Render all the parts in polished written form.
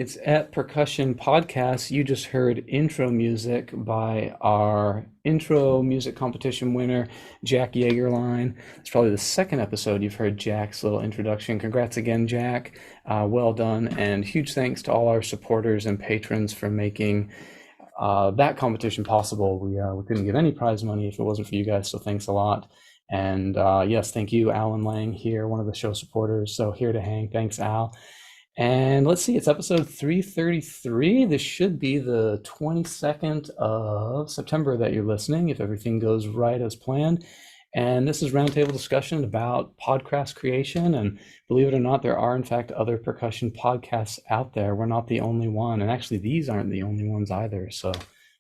It's at Percussion Podcast. You just heard intro music by our intro music competition winner, Jack Yeagerline. It's probably the second episode you've heard Jack's little introduction. Congrats again, Jack. Well done. And huge thanks to all our supporters and patrons for making that competition possible. We couldn't give any prize money if it wasn't for you guys, so thanks a lot. And yes, thank you, Alan Lang here, one of the show supporters. So here to hang. Thanks, Al. And let's see, it's episode 333. This should be the 22nd of September that you're listening, if everything goes right as planned. And this is Roundtable discussion about podcast creation. And believe it or not, there are, in fact, other percussion podcasts out there. We're not the only one. And actually, these aren't the only ones either. So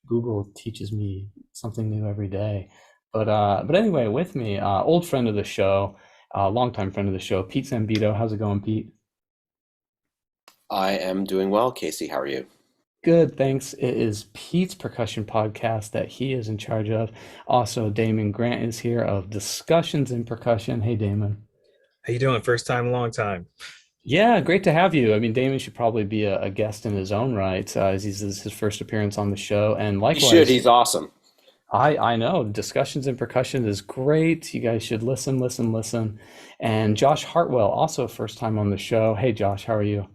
Google teaches me something new every day. But anyway, with me, old friend of the show, longtime friend of the show, Pete Zambito. How's it going, Pete? I am doing well, Casey. How are you? Good, thanks. It is Pete's percussion podcast that he is in charge of. Also, Damon Grant is here of Discussions in Percussion. Hey, Damon. How you doing? First time, long time. Yeah, great to have you. I mean, Damon should probably be a guest in his own right, as this is his first appearance on the show. And You should. likewise, He's awesome. I know Discussions in Percussion is great. You guys should listen, listen, listen. And Josh Hartwell, also first time on the show. Hey, Josh, how are you?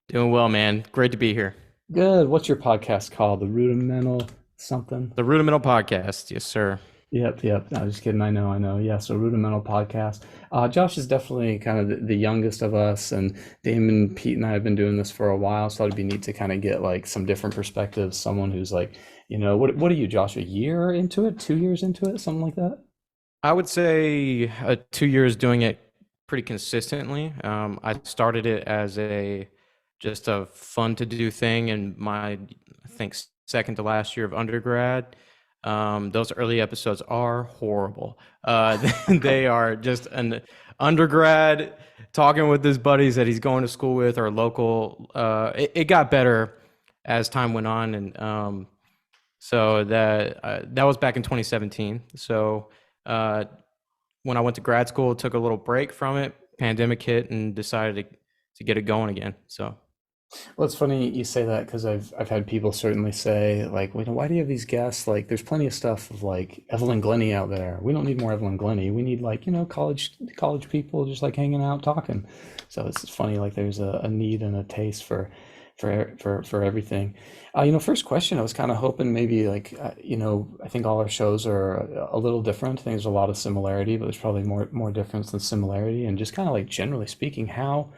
Doing well, man. Great to be here. Good. What's your podcast called? The Rudimental something? The Rudimental Podcast. Yes, sir. Yep. No, just kidding. I know. Yeah, so Rudimental Podcast. Josh is definitely kind of the youngest of us, and Damon, Pete, and I have been doing this for a while, so it'd be neat to kind of get like some different perspectives. Someone who's like, what are you, Josh? A year into it? 2 years into it? Something like that? I would say 2 years doing it pretty consistently. I started it as just a fun to do thing in my, I think, second to last year of undergrad. Those early episodes are horrible. They are just an undergrad talking with his buddies that he's going to school with or local. It got better as time went on, and so that was back in 2017. So when I went to grad school, took a little break from it. Pandemic hit, and decided to get it going again. So. Well, it's funny you say that because I've had people certainly say like, why do you have these guests? Like, there's plenty of stuff of like Evelyn Glennie out there. We don't need more Evelyn Glennie. We need like college people just like hanging out talking. So it's funny like there's a need and a taste for everything. First question, I was kind of hoping maybe like I think all our shows are a little different. I think there's a lot of similarity, but there's probably more difference than similarity. And just kind of like generally speaking, how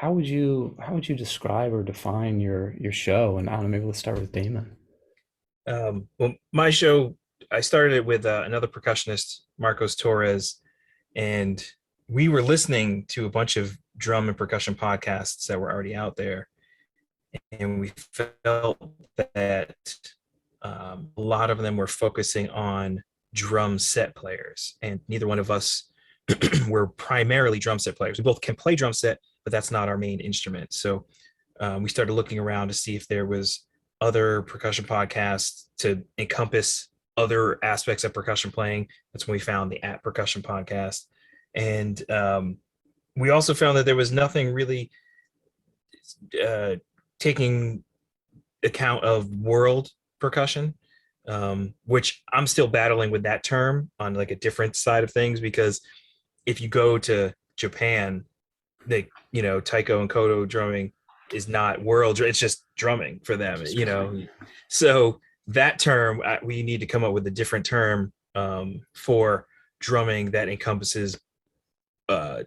would you describe or define your show? And I don't know, maybe let's start with Damon. Well, my show, I started it with another percussionist, Marcos Torres, and we were listening to a bunch of drum and percussion podcasts that were already out there. And we felt that a lot of them were focusing on drum set players, and neither one of us were primarily drum set players. We both can play drum set, but that's not our main instrument. So we started looking around to see if there was other percussion podcasts to encompass other aspects of percussion playing. That's when we found the At Percussion podcast. And we also found that there was nothing really taking account of world percussion, which I'm still battling with that term on like a different side of things, because if you go to Japan, taiko and koto drumming is not world, it's just drumming for them, So that term, we need to come up with a different term for drumming that encompasses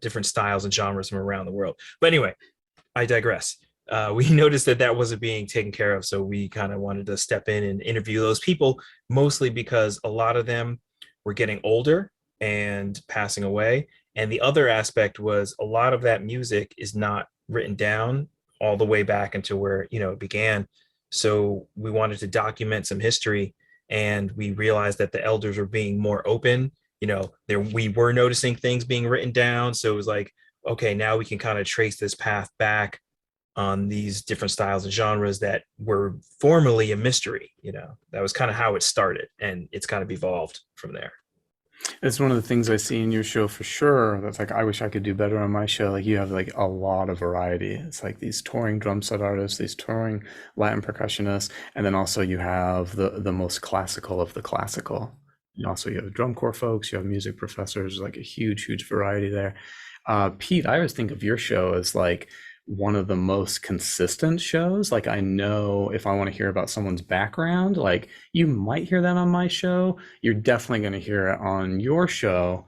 different styles and genres from around the world. But anyway, I digress. We noticed that wasn't being taken care of, so we kind of wanted to step in and interview those people, mostly because a lot of them were getting older and passing away. And the other aspect was a lot of that music is not written down all the way back into where, it began. So we wanted to document some history, and we realized that the elders were being more open. We were noticing things being written down. So it was like, okay, now we can kind of trace this path back on these different styles and genres that were formerly a mystery. That was kind of how it started, and it's kind of evolved from there. It's one of the things I see in your show for sure. That's like I wish I could do better on my show. Like you have like a lot of variety. It's like these touring drum set artists, these touring Latin percussionists, and then also you have the most classical of the classical. And also you have drum corps folks, you have music professors, like a huge variety there. Pete, I always think of your show as like one of the most consistent shows. Like I know if I want to hear about someone's background, like you might hear that on my show. You're definitely going to hear it on your show.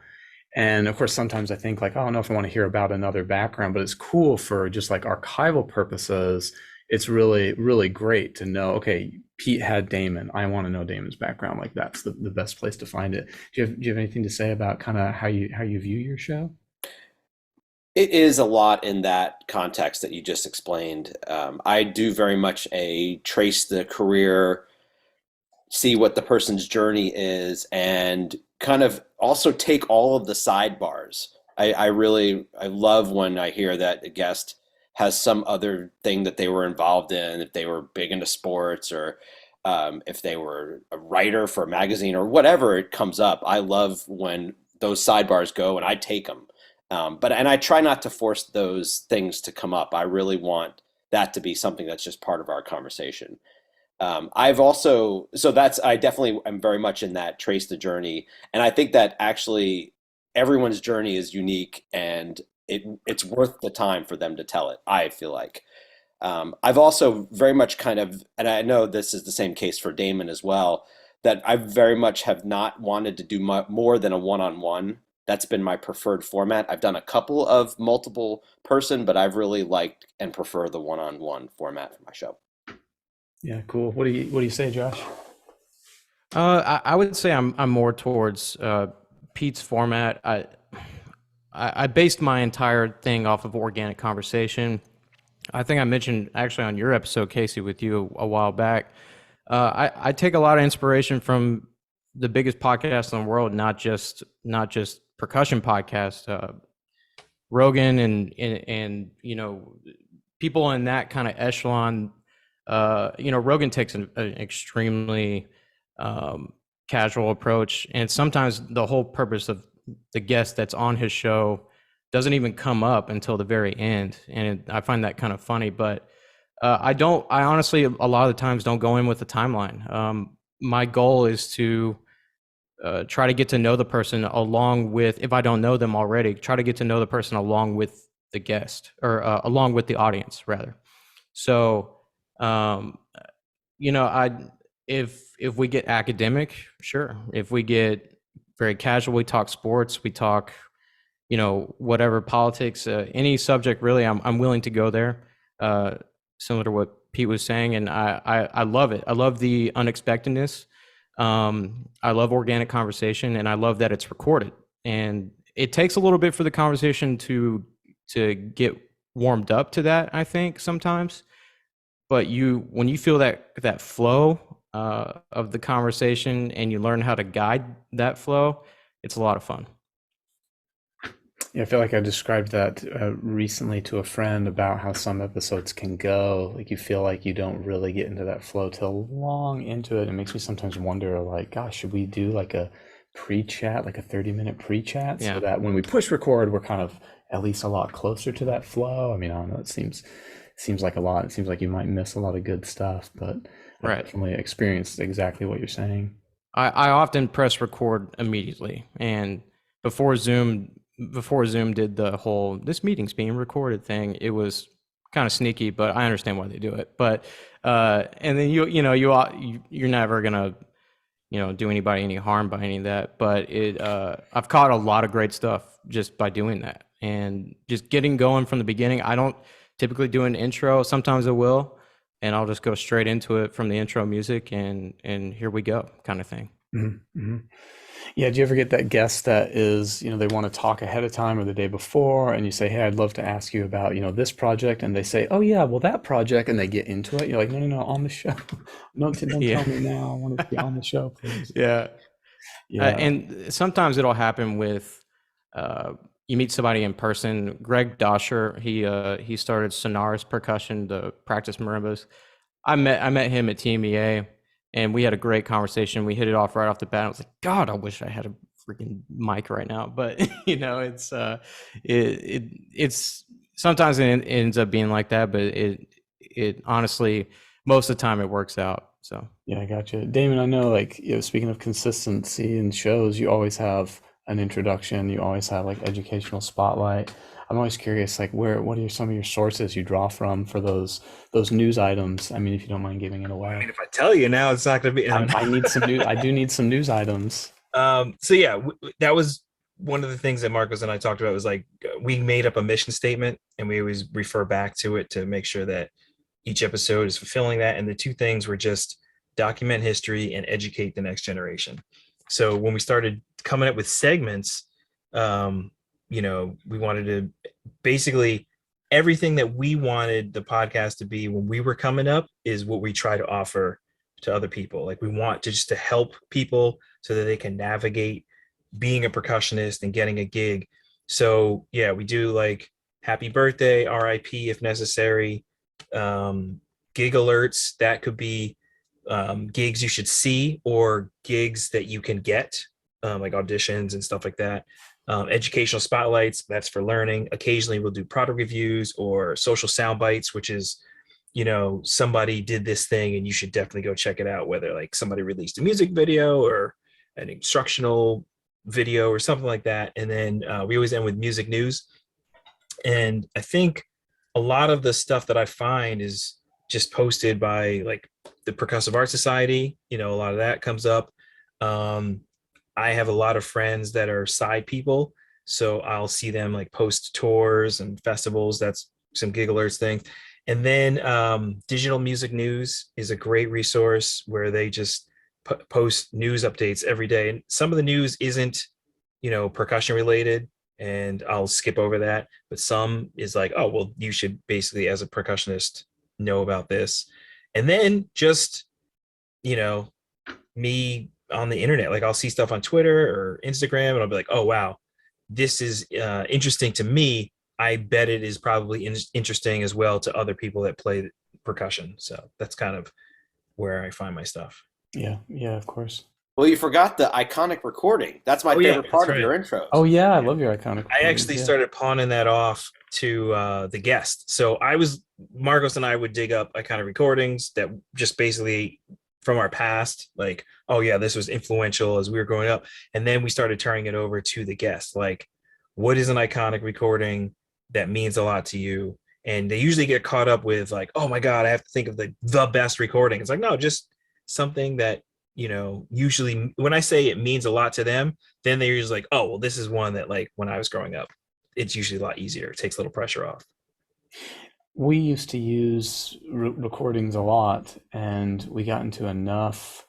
And of course, sometimes I think like, oh, I don't know if I want to hear about another background, but it's cool for just like archival purposes. It's really great to know, okay, Pete had Damon. I want to know Damon's background. Like that's the best place to find it. Do you have anything to say about kind of how you view your show? It is a lot in that context that you just explained. I do very much a trace the career, see what the person's journey is, and kind of also take all of the sidebars. I love when I hear that a guest has some other thing that they were involved in, if they were big into sports or if they were a writer for a magazine or whatever it comes up. I love when those sidebars go and I take them. And I try not to force those things to come up. I really want that to be something that's just part of our conversation. I've also, so that's, I definitely am very much in that trace the journey. And I think that actually everyone's journey is unique and it's worth the time for them to tell it, I feel like. I've also very much kind of, and I know this is the same case for Damon as well, that I very much have not wanted to do more than a one-on-one. That's been my preferred format. I've done a couple of multiple person, but I've really liked and prefer the one-on-one format for my show. Yeah, cool. What do you say, Josh? I would say I'm more towards Pete's format. I based my entire thing off of organic conversation. I think I mentioned actually on your episode, Casey, with you a while back. I take a lot of inspiration from the biggest podcast in the world, not just percussion podcast. Rogan and people in that kind of echelon. Rogan takes an extremely casual approach, and sometimes the whole purpose of the guest that's on his show doesn't even come up until the very end, and I find that kind of funny. But I honestly a lot of the times don't go in with a timeline. My goal is to try to get to know the person along with, if I don't know them already, try to get to know the person along with the guest or along with the audience rather. So I if we get academic, sure. If we get very casual, we talk sports, we talk, whatever politics, any subject really. I'm willing to go there. Similar to what Pete was saying, and I love it. I love the unexpectedness. I love organic conversation, and I love that it's recorded. And it takes a little bit for the conversation to get warmed up to that, I think sometimes. But when you feel that flow of the conversation and you learn how to guide that flow, it's a lot of fun. Yeah, I feel like I described that recently to a friend about how some episodes can go. Like you feel like you don't really get into that flow till long into it. It makes me sometimes wonder, like, gosh, should we do like a pre-chat, like a 30-minute pre-chat, so that when we push record, we're kind of at least a lot closer to that flow? I mean, I don't know. It seems like a lot. It seems like you might miss a lot of good stuff, but I Right. definitely experienced exactly what you're saying. I often press record immediately, and before Zoom did the whole "this meeting's being recorded" thing, it was kind of sneaky, but I understand why they do it. But and then you're never gonna do anybody any harm by any of that. But I've caught a lot of great stuff just by doing that and just getting going from the beginning. I don't typically do an intro. Sometimes I will, and I'll just go straight into it from the intro music and here we go kind of thing. Mm-hmm. Mm-hmm. Yeah, do you ever get that guest that is, they want to talk ahead of time or the day before, and you say, hey, I'd love to ask you about, this project, and they say, oh yeah, well that project, and they get into it. You're like, no, on the show. No, don't Yeah. tell me now. I want it to be on the show, please. Yeah. Yeah. And sometimes it'll happen with you meet somebody in person. Greg Dosher, he started Sonaris Percussion to practice marimbas. I met him at TMEA, and we had a great conversation. We hit it off right off the bat. I was like, God, I wish I had freaking mic right now, but it's sometimes it ends up being like that, but it honestly most of the time it works out. So Yeah, I got you. Damon, I know, like, speaking of consistency in shows, you always have an introduction, you always have like educational spotlight. I'm always curious, like, what are some of your sources you draw from for those news items? I mean, if you don't mind giving it I away. mean, if I tell you now, it's not going to be. I need some news. I do need some news items. So yeah, that was one of the things that Marcos and I talked about was like we made up a mission statement and we always refer back to it to make sure that each episode is fulfilling that. And the two things were just document history and educate the next generation. So when we started coming up with segments, we wanted to basically everything that we wanted the podcast to be when we were coming up is what we try to offer to other people. Like we want to just to help people so that they can navigate being a percussionist and getting a gig. So yeah, we do like happy birthday, RIP if necessary, gig alerts. That could be gigs you should see or gigs that you can get, like auditions and stuff like that. Educational spotlights, that's for learning. Occasionally we'll do product reviews or social sound bites, which is somebody did this thing and you should definitely go check it out, whether like somebody released a music video or an instructional video or something like that. And then we always end with music news. And I think a lot of the stuff that I find is just posted by like the Percussive Art Society. A lot of that comes up. I have a lot of friends that are side people, so I'll see them like post tours and festivals. That's some gig alerts things. And then Digital Music News is a great resource where they just post news updates every day. And some of the news isn't, percussion related, and I'll skip over that. But some is like, oh, well, you should basically, as a percussionist, know about this. And then just, me on the internet, like I'll see stuff on Twitter or Instagram, and I'll be like, oh, wow, this is interesting to me. I bet it is probably interesting as well to other people that play percussion. So that's kind of where I find my stuff. Yeah, yeah, of course. Well, you forgot the iconic recording. That's my favorite part of your intros. Oh yeah, I love your iconic. I actually started pawning that off to the guest. So Marcos and I would dig up iconic recordings that just basically from our past, like, oh yeah, this was influential as we were growing up. And then we started turning it over to the guest. Like, what is an iconic recording that means a lot to you? And they usually get caught up with like, oh my God, I have to think of the best recording. It's like, no, just something that, usually when I say it means a lot to them, then they're usually like, oh, well, this is one that like when I was growing up, it's usually a lot easier. It takes a little pressure off. We used to use recordings a lot, and we got into enough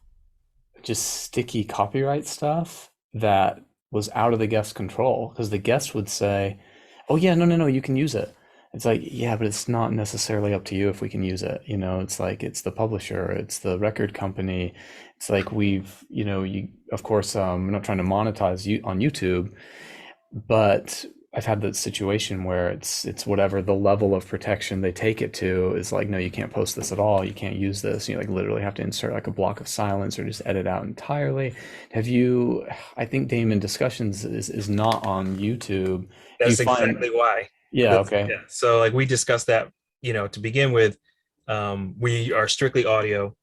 just sticky copyright stuff that was out of the guest's control, because the guest would say, oh yeah, no, you can use it. It's like, yeah, but it's not necessarily up to you if we can use it. It's like, it's the publisher, it's the record company. It's like of course, we're not trying to monetize you on YouTube, but I've had that situation where it's whatever the level of protection they take it to is like, no, you can't post this at all. You can't use this. You like literally have to insert like a block of silence or just edit out entirely. I think Damon Discussions is not on YouTube. That's exactly why. Yeah. Okay. Yeah. So like we discussed that, to begin with, we are strictly audio.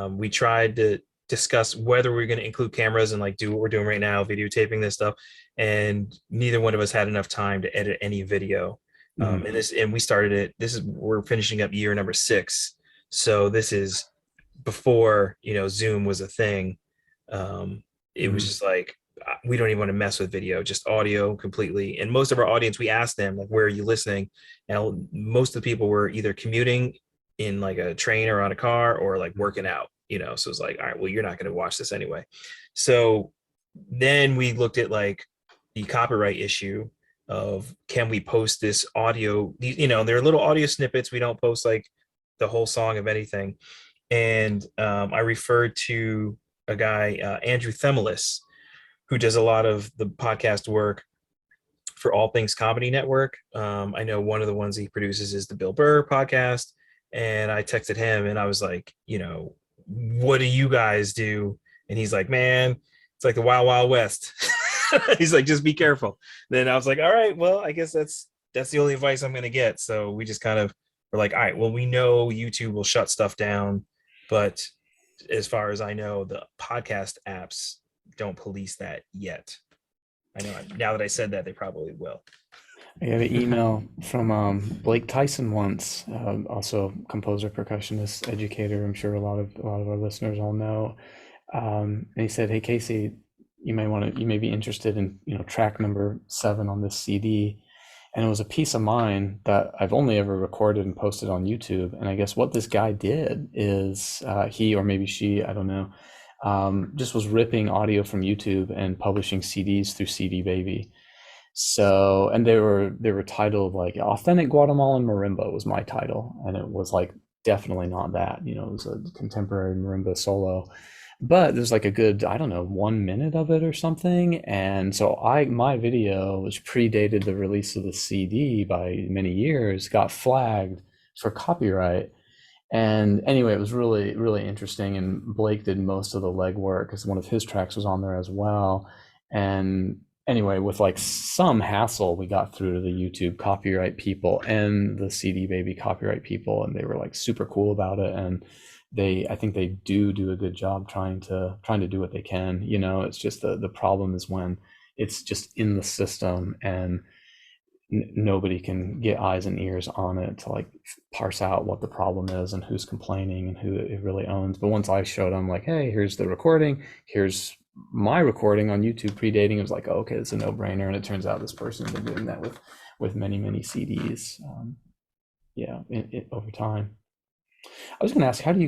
We tried to discuss whether we're going to include cameras and like do what we're doing right now, videotaping this stuff. And neither one of us had enough time to edit any video. And we started it. We're finishing up year number 6. So this is before, Zoom was a thing. It was just like, we don't even want to mess with video, just audio completely. And most of our audience, we asked them, like, where are you listening? And most of the people were either commuting in like a train or on a car or like working out, so it's like, all right, well, you're not going to watch this anyway. So then we looked at like the copyright issue of, can we post this audio? There are little audio snippets. We don't post like the whole song of anything. And I referred to a guy, Andrew Themelis, who does a lot of the podcast work for All Things Comedy Network. I know one of the ones he produces is the Bill Burr podcast. And I texted him and I was like, what do you guys do? And he's like, man, it's like the Wild Wild West. He's like, just be careful. Then I was like, all right, well, I guess that's the only advice I'm going to get. So we just kind of were like, all right, well, we know YouTube will shut stuff down, but as far as I know, the podcast apps don't police that yet. I know now that I said that, they probably will. I got an email from Blake Tyson once, also composer, percussionist, educator. I'm sure a lot of our listeners all know. And he said, "Hey Casey, you may be interested in track number 7 on this CD." And it was a piece of mine that I've only ever recorded and posted on YouTube. And I guess what this guy did is he, or maybe she, I don't know, just was ripping audio from YouTube and publishing CDs through CD Baby. So, and they were titled like Authentic Guatemalan Marimba was my title, and it was like definitely not that, it was a contemporary marimba solo. But there's like a good, I don't know, 1 minute of it or something. And so my video, which predated the release of the CD by many years, got flagged for copyright. And anyway, it was really, really interesting. And Blake did most of the legwork because one of his tracks was on there as well. And anyway, with like some hassle, we got through to the YouTube copyright people and the CD Baby copyright people, and they were like super cool about it. And I think they do a good job trying to do what they can. It's just the problem is when it's just in the system and nobody can get eyes and ears on it to like parse out what the problem is and who's complaining and who it really owns. But once I showed them like, hey, here's the recording, here's my recording on YouTube predating, it was like, oh, okay, it's a no-brainer. And it turns out this person's been doing that with many CDs, over time. I was going to ask, how did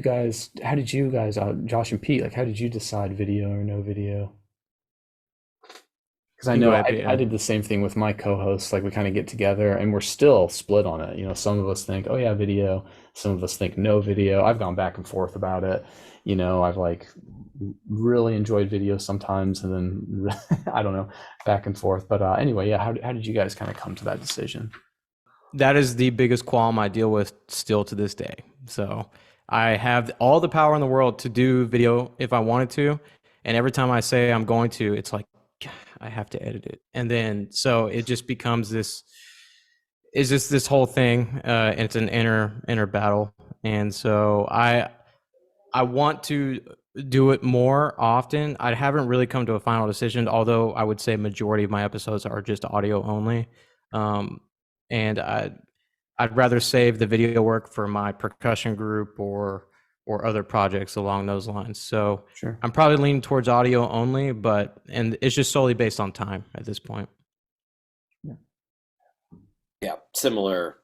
you guys, Josh and Pete, like, how did you decide video or no video? Because I know I did the same thing with my co-hosts. Like, we kind of get together and we're still split on it. Some of us think, oh yeah, video. Some of us think no video. I've gone back and forth about it. I've like really enjoyed video sometimes, and then I don't know, back and forth. But anyway, yeah. How did you guys kind of come to that decision? That is the biggest qualm I deal with still to this day. So I have all the power in the world to do video if I wanted to. And every time I say I'm going to, it's like, I have to edit it. And then, so it just becomes this whole thing. And it's an inner battle. And so I want to do it more often. I haven't really come to a final decision, although I would say majority of my episodes are just audio only. And I'd rather save the video work for my percussion group or other projects along those lines. So Sure. I'm probably leaning towards audio only, and it's just solely based on time at this point. Yeah, similar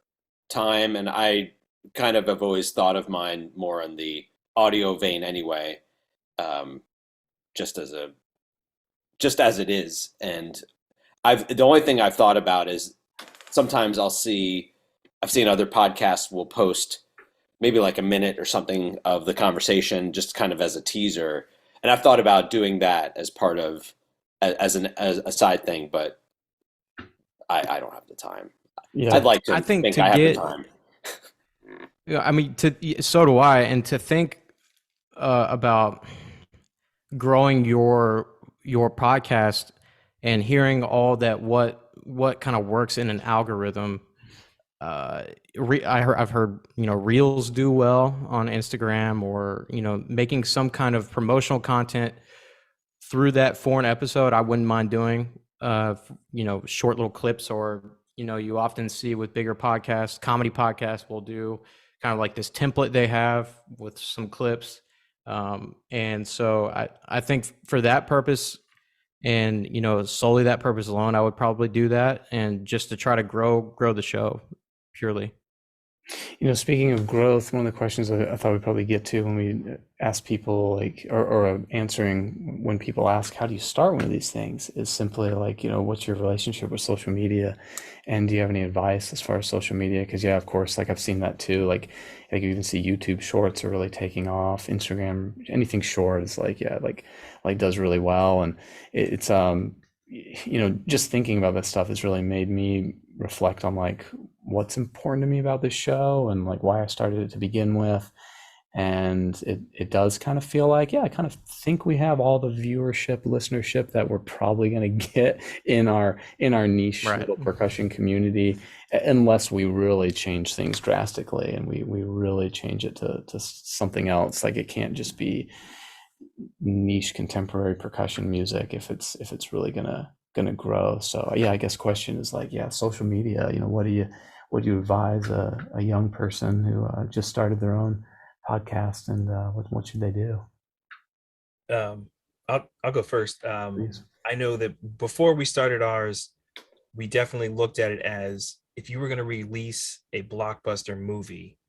time. And I kind of have always thought of mine more in the audio vein anyway, just as it is. And the only thing I've thought about is sometimes I've seen other podcasts will post maybe like a minute or something of the conversation, just kind of as a teaser. And I've thought about doing that as part of, as a side thing, but I don't have the time. Yeah. I'd like to I think I have the time. Yeah, I mean, so do I. And to think about growing your podcast and hearing all that, what kind of works in an algorithm. I've heard, reels do well on Instagram, or, making some kind of promotional content through that for an episode. I wouldn't mind doing, short little clips, or, you often see with bigger podcasts, comedy podcasts will do kind of like this template they have with some clips. And so I think for that purpose, and, solely that purpose alone, I would probably do that, and just to try to grow the show purely. Speaking of growth, one of the questions I thought we'd probably get to when we ask people, like, or answering when people ask, how do you start one of these things, is simply like, what's your relationship with social media? And do you have any advice as far as social media? Because, yeah, of course, like I've seen that too. Like you even see YouTube shorts are really taking off. Instagram, anything short is like, yeah, like does really well. And it's, just thinking about that stuff has really made me reflect on like what's important to me about this show and like why I started it to begin with. And it does kind of feel like, yeah, I kind of think we have all the viewership, listenership that we're probably going to get in our niche Right. little percussion community, unless we really change things drastically and we really change it to something else. Like, it can't just be niche contemporary percussion music if it's really gonna grow. So yeah, I guess question is like, yeah, social media, what do you advise a young person who just started their own podcast, and what should they do? Um, I'll go first. Please. I know that before we started ours, we definitely looked at it as if you were going to release a blockbuster movie,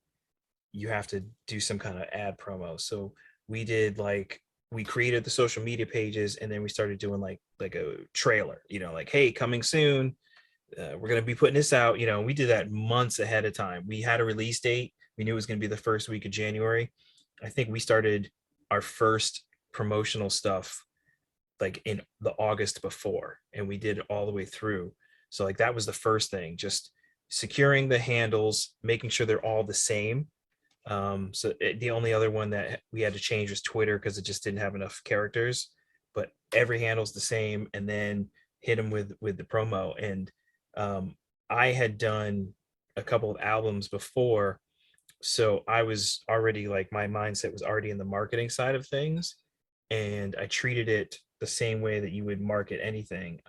you have to do some kind of ad promo. So we did like we created the social media pages, and then we started doing like a trailer. Like, hey, coming soon. We're going to be putting this out. We did that months ahead of time. We had a release date. We knew it was going to be the first week of January. I think we started our first promotional stuff like in the August before, and we did it all the way through. So like that was the first thing, just securing the handles, making sure they're all the same. The only other one that we had to change was Twitter because it just didn't have enough characters, but every handle's the same, and then hit them with the promo. And I had done a couple of albums before, so I was already like my mindset was already in the marketing side of things, and I treated it the same way that you would market anything.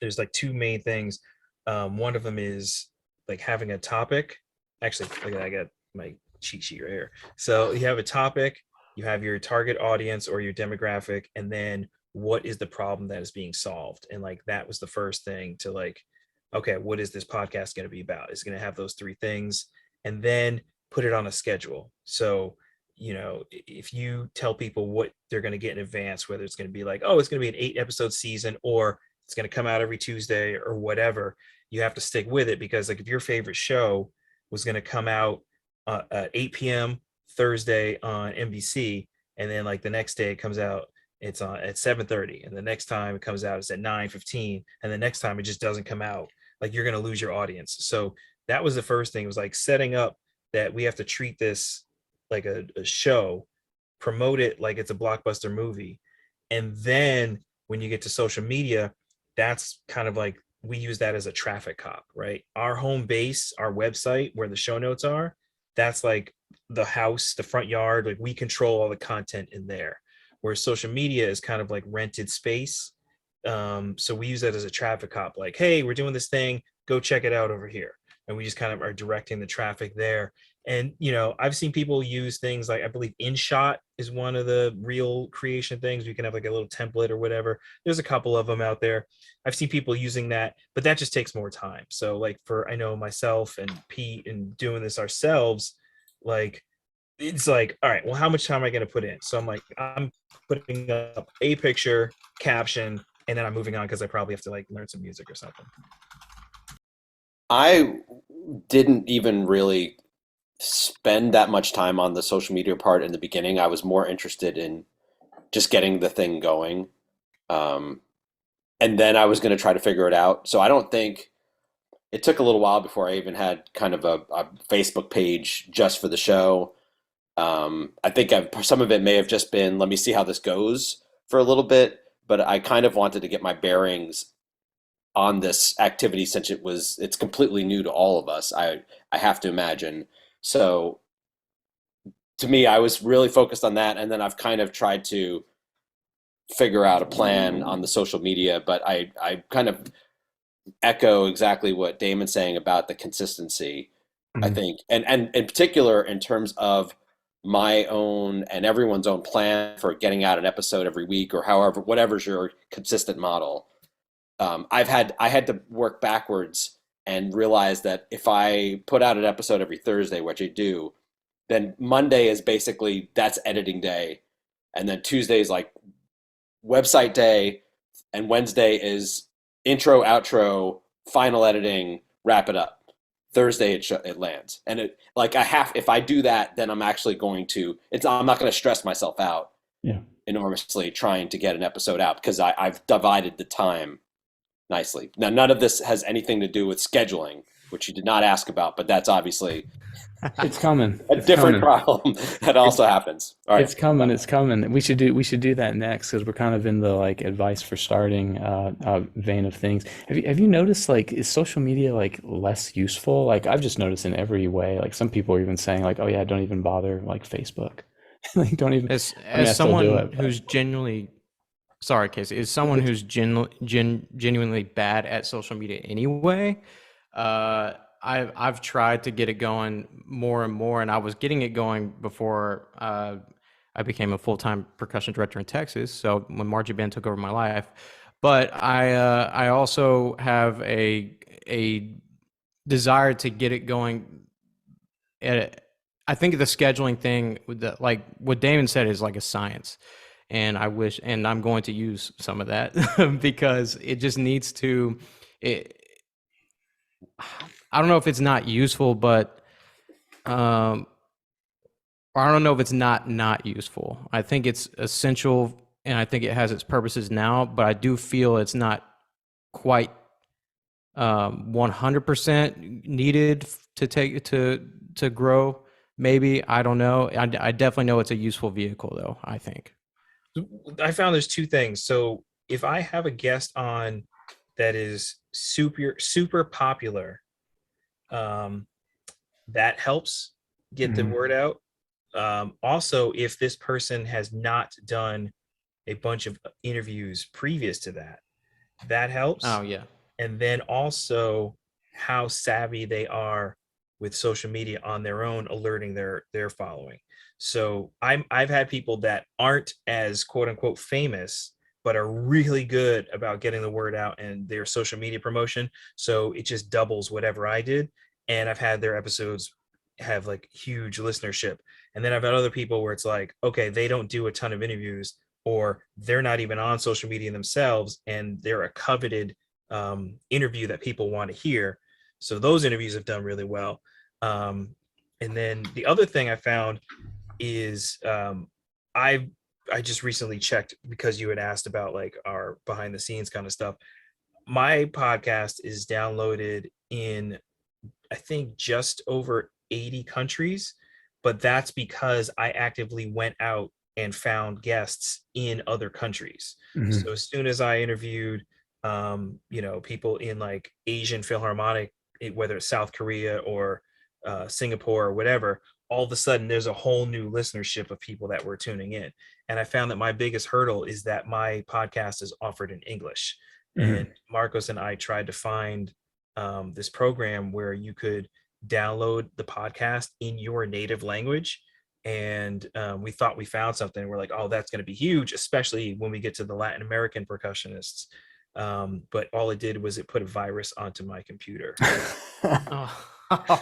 There's like two main things. One of them is like having a topic. Actually, look, I got my cheat sheet right here. So you have a topic, you have your target audience or your demographic, and then what is the problem that is being solved? And like that was the first thing to like, okay, what is this podcast going to be about? It's going to have those three things, and then put it on a schedule. So if you tell people what they're going to get in advance, whether it's going to be like, oh, it's going to be an 8 episode season, or it's going to come out every Tuesday or whatever, you have to stick with it. Because like if your favorite show was going to come out at 8 p.m. Thursday on NBC, and then like the next day it comes out, it's on at 7:30, and the next time it comes out it's at 9:15, and the next time it just doesn't come out, like you're going to lose your audience. So that was the first thing. It was like setting up that we have to treat this like a show, promote it like it's a blockbuster movie. And then when you get to social media, that's kind of like we use that as a traffic cop, right? Our home base, our website where the show notes are, that's like the house, the front yard, like we control all the content in there. Where social media is kind of like rented space. So we use that as a traffic cop, like, hey, we're doing this thing, go check it out over here. And we just kind of are directing the traffic there. And I've seen people use things like, I believe InShot is one of the real creation things. You can have like a little template or whatever. There's a couple of them out there. I've seen people using that, but that just takes more time. So like I know myself and Pete and doing this ourselves, like it's like, all right, well, how much time am I going to put in? So I'm putting up a picture, caption, and then I'm moving on because I probably have to like learn some music or something. I didn't even really spend that much time on the social media part in the beginning. I was more interested in just getting the thing going. Um, and then I was going to try to figure it out. So I don't think it took a little while before I even had kind of a Facebook page just for the show. I think some of it may have just been, let me see how this goes for a little bit, but I kind of wanted to get my bearings on this activity since it's completely new to all of us. I have to imagine. So to me, I was really focused on that, and then I've kind of tried to figure out a plan on the social media, but I kind of echo exactly what Damon's saying about the consistency. I Mhm. think, and in particular in terms of my own and everyone's own plan for getting out an episode every week or however, whatever's your consistent model. I had to work backwards and realize that if I put out an episode every Thursday, which I do, then Monday is basically that's editing day, and then Tuesday is like website day, and Wednesday is intro, outro, final editing, wrap it up. Thursday it lands, and it like if I do that, then I'm actually going to I'm not going to stress myself out Yeah. enormously trying to get an episode out because I've divided the time nicely. Now, none of this has anything to do with scheduling. which you did not ask about, but that's obviously It's coming. a It's different coming. problem that also happens. All right. It's coming. It's coming. We should do that next because we're kind of in the like advice for starting vein of things. Have you noticed like is social media like less useful? Like I've just noticed in every way. Like some people are even saying like, oh yeah, don't even bother like Facebook. Like don't even. I mean, As I still do someone it, but who's genuinely sorry, Casey, is someone who's genuinely bad at social media anyway. Uh, I've tried to get it going more and more, and I was getting it going before I became a full-time percussion director in Texas. So when Margie Band took over my life, but I also have a desire to get it going. I think the scheduling thing, with the, like what Damon said, is like a science, and I wish, and I'm going to use some of that because it just needs to. It, I don't know if it's not useful, but um, or I don't know if it's not useful. I think it's essential, and I think it has its purposes now. But I do feel it's not quite 100% needed to take to grow. Maybe I don't know. I definitely know it's a useful vehicle, though. I think. I found there's two things. So if I have a guest on that is super popular, um, that helps get the Mhm. word out. Also, if this person has not done a bunch of interviews previous to that, that helps. Oh yeah. And then also how savvy they are with social media on their own, alerting their following. So I've had people that aren't as quote unquote famous, but are really good about getting the word out and their social media promotion. So it just doubles whatever I did. And I've had their episodes have like huge listenership. And then I've had other people where it's like, okay, they don't do a ton of interviews, or they're not even on social media themselves, and they're a coveted interview that people want to hear. So those interviews have done really well. Um, and then the other thing I found is I I just recently checked because you had asked about like our behind the scenes kind of stuff. My podcast is downloaded in, I think, just over 80 countries, but that's because I actively went out and found guests in other countries. Mhm. So as soon as I interviewed, people in like Asian Philharmonic, whether it's South Korea or Singapore or whatever, all of a sudden there's a whole new listenership of people that were tuning in. And I found that my biggest hurdle is that my podcast is offered in English. And Mhm. Marcos and I tried to find this program where you could download the podcast in your native language. And we thought we found something. We're like, oh, that's going to be huge, especially when we get to the Latin American percussionists. But all it did was it put a virus onto my computer. Oh.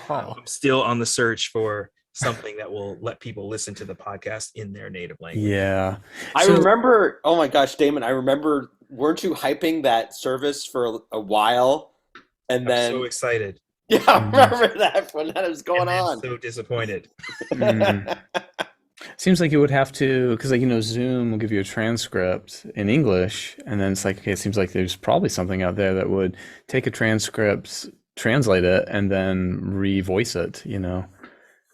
I'm still on the search for something that will let people listen to the podcast in their native language. Yeah. I So remember, oh my gosh, Damon, I remember, weren't you hyping that service for a while? And I'm so then, excited yeah, I Mhm. remember that when that was going and then on. so disappointed. Mm. Seems like you would have to, because like Zoom will give you a transcript in English, and then it's like, okay, it seems like there's probably something out there that would take a transcript, translate it, and then revoice it, Or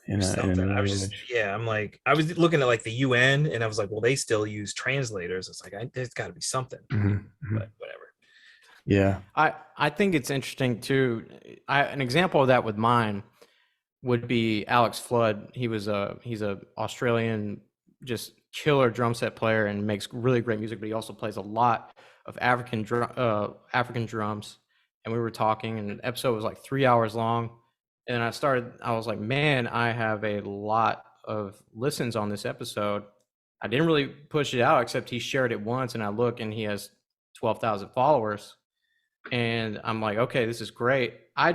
in a something. new I was just, language. yeah, I'm like, I was looking at like the UN, and I was like, well, they still use translators. It's like, there's got to be something, Hmm. Hmm. but whatever. Yeah. I think it's interesting too. An example of that with mine would be Alex Flood. He's a Australian, just killer drum set player and makes really great music. But he also plays a lot of African drums. And we were talking, and the episode was like 3 hours long. And I was like, man, I have a lot of listens on this episode. I didn't really push it out, except he shared it once, and I look, and he has 12,000 followers. And I'm like, okay, this is great. I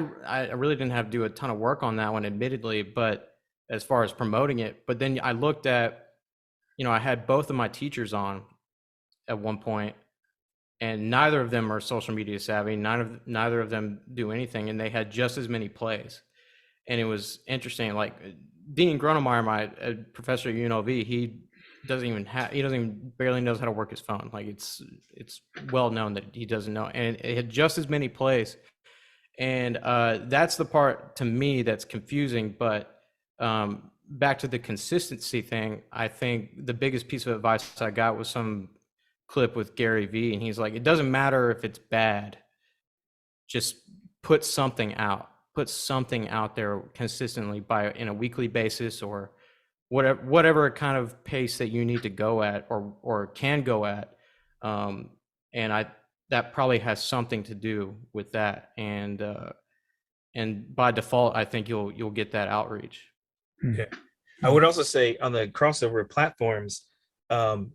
really didn't have to do a ton of work on that one, admittedly, but as far as promoting it. But then I looked at, I had both of my teachers on at one point, and neither of them are social media savvy. Neither of them do anything, and they had just as many plays. And it was interesting. Like Dean Gronemeyer, my professor at UNLV, he doesn't even barely knows how to work his phone. Like it's well known that he doesn't know, and it had just as many plays. And that's the part to me that's confusing. But back to the consistency thing, I think the biggest piece of advice I got was some clip with Gary Vee, and he's like, it doesn't matter if it's bad, just put something out. Put something out there consistently in a weekly basis, or whatever kind of pace that you need to go at, or can go at. And that probably has something to do with that. And by default, I think you'll get that outreach. Okay. I would also say on the crossover platforms,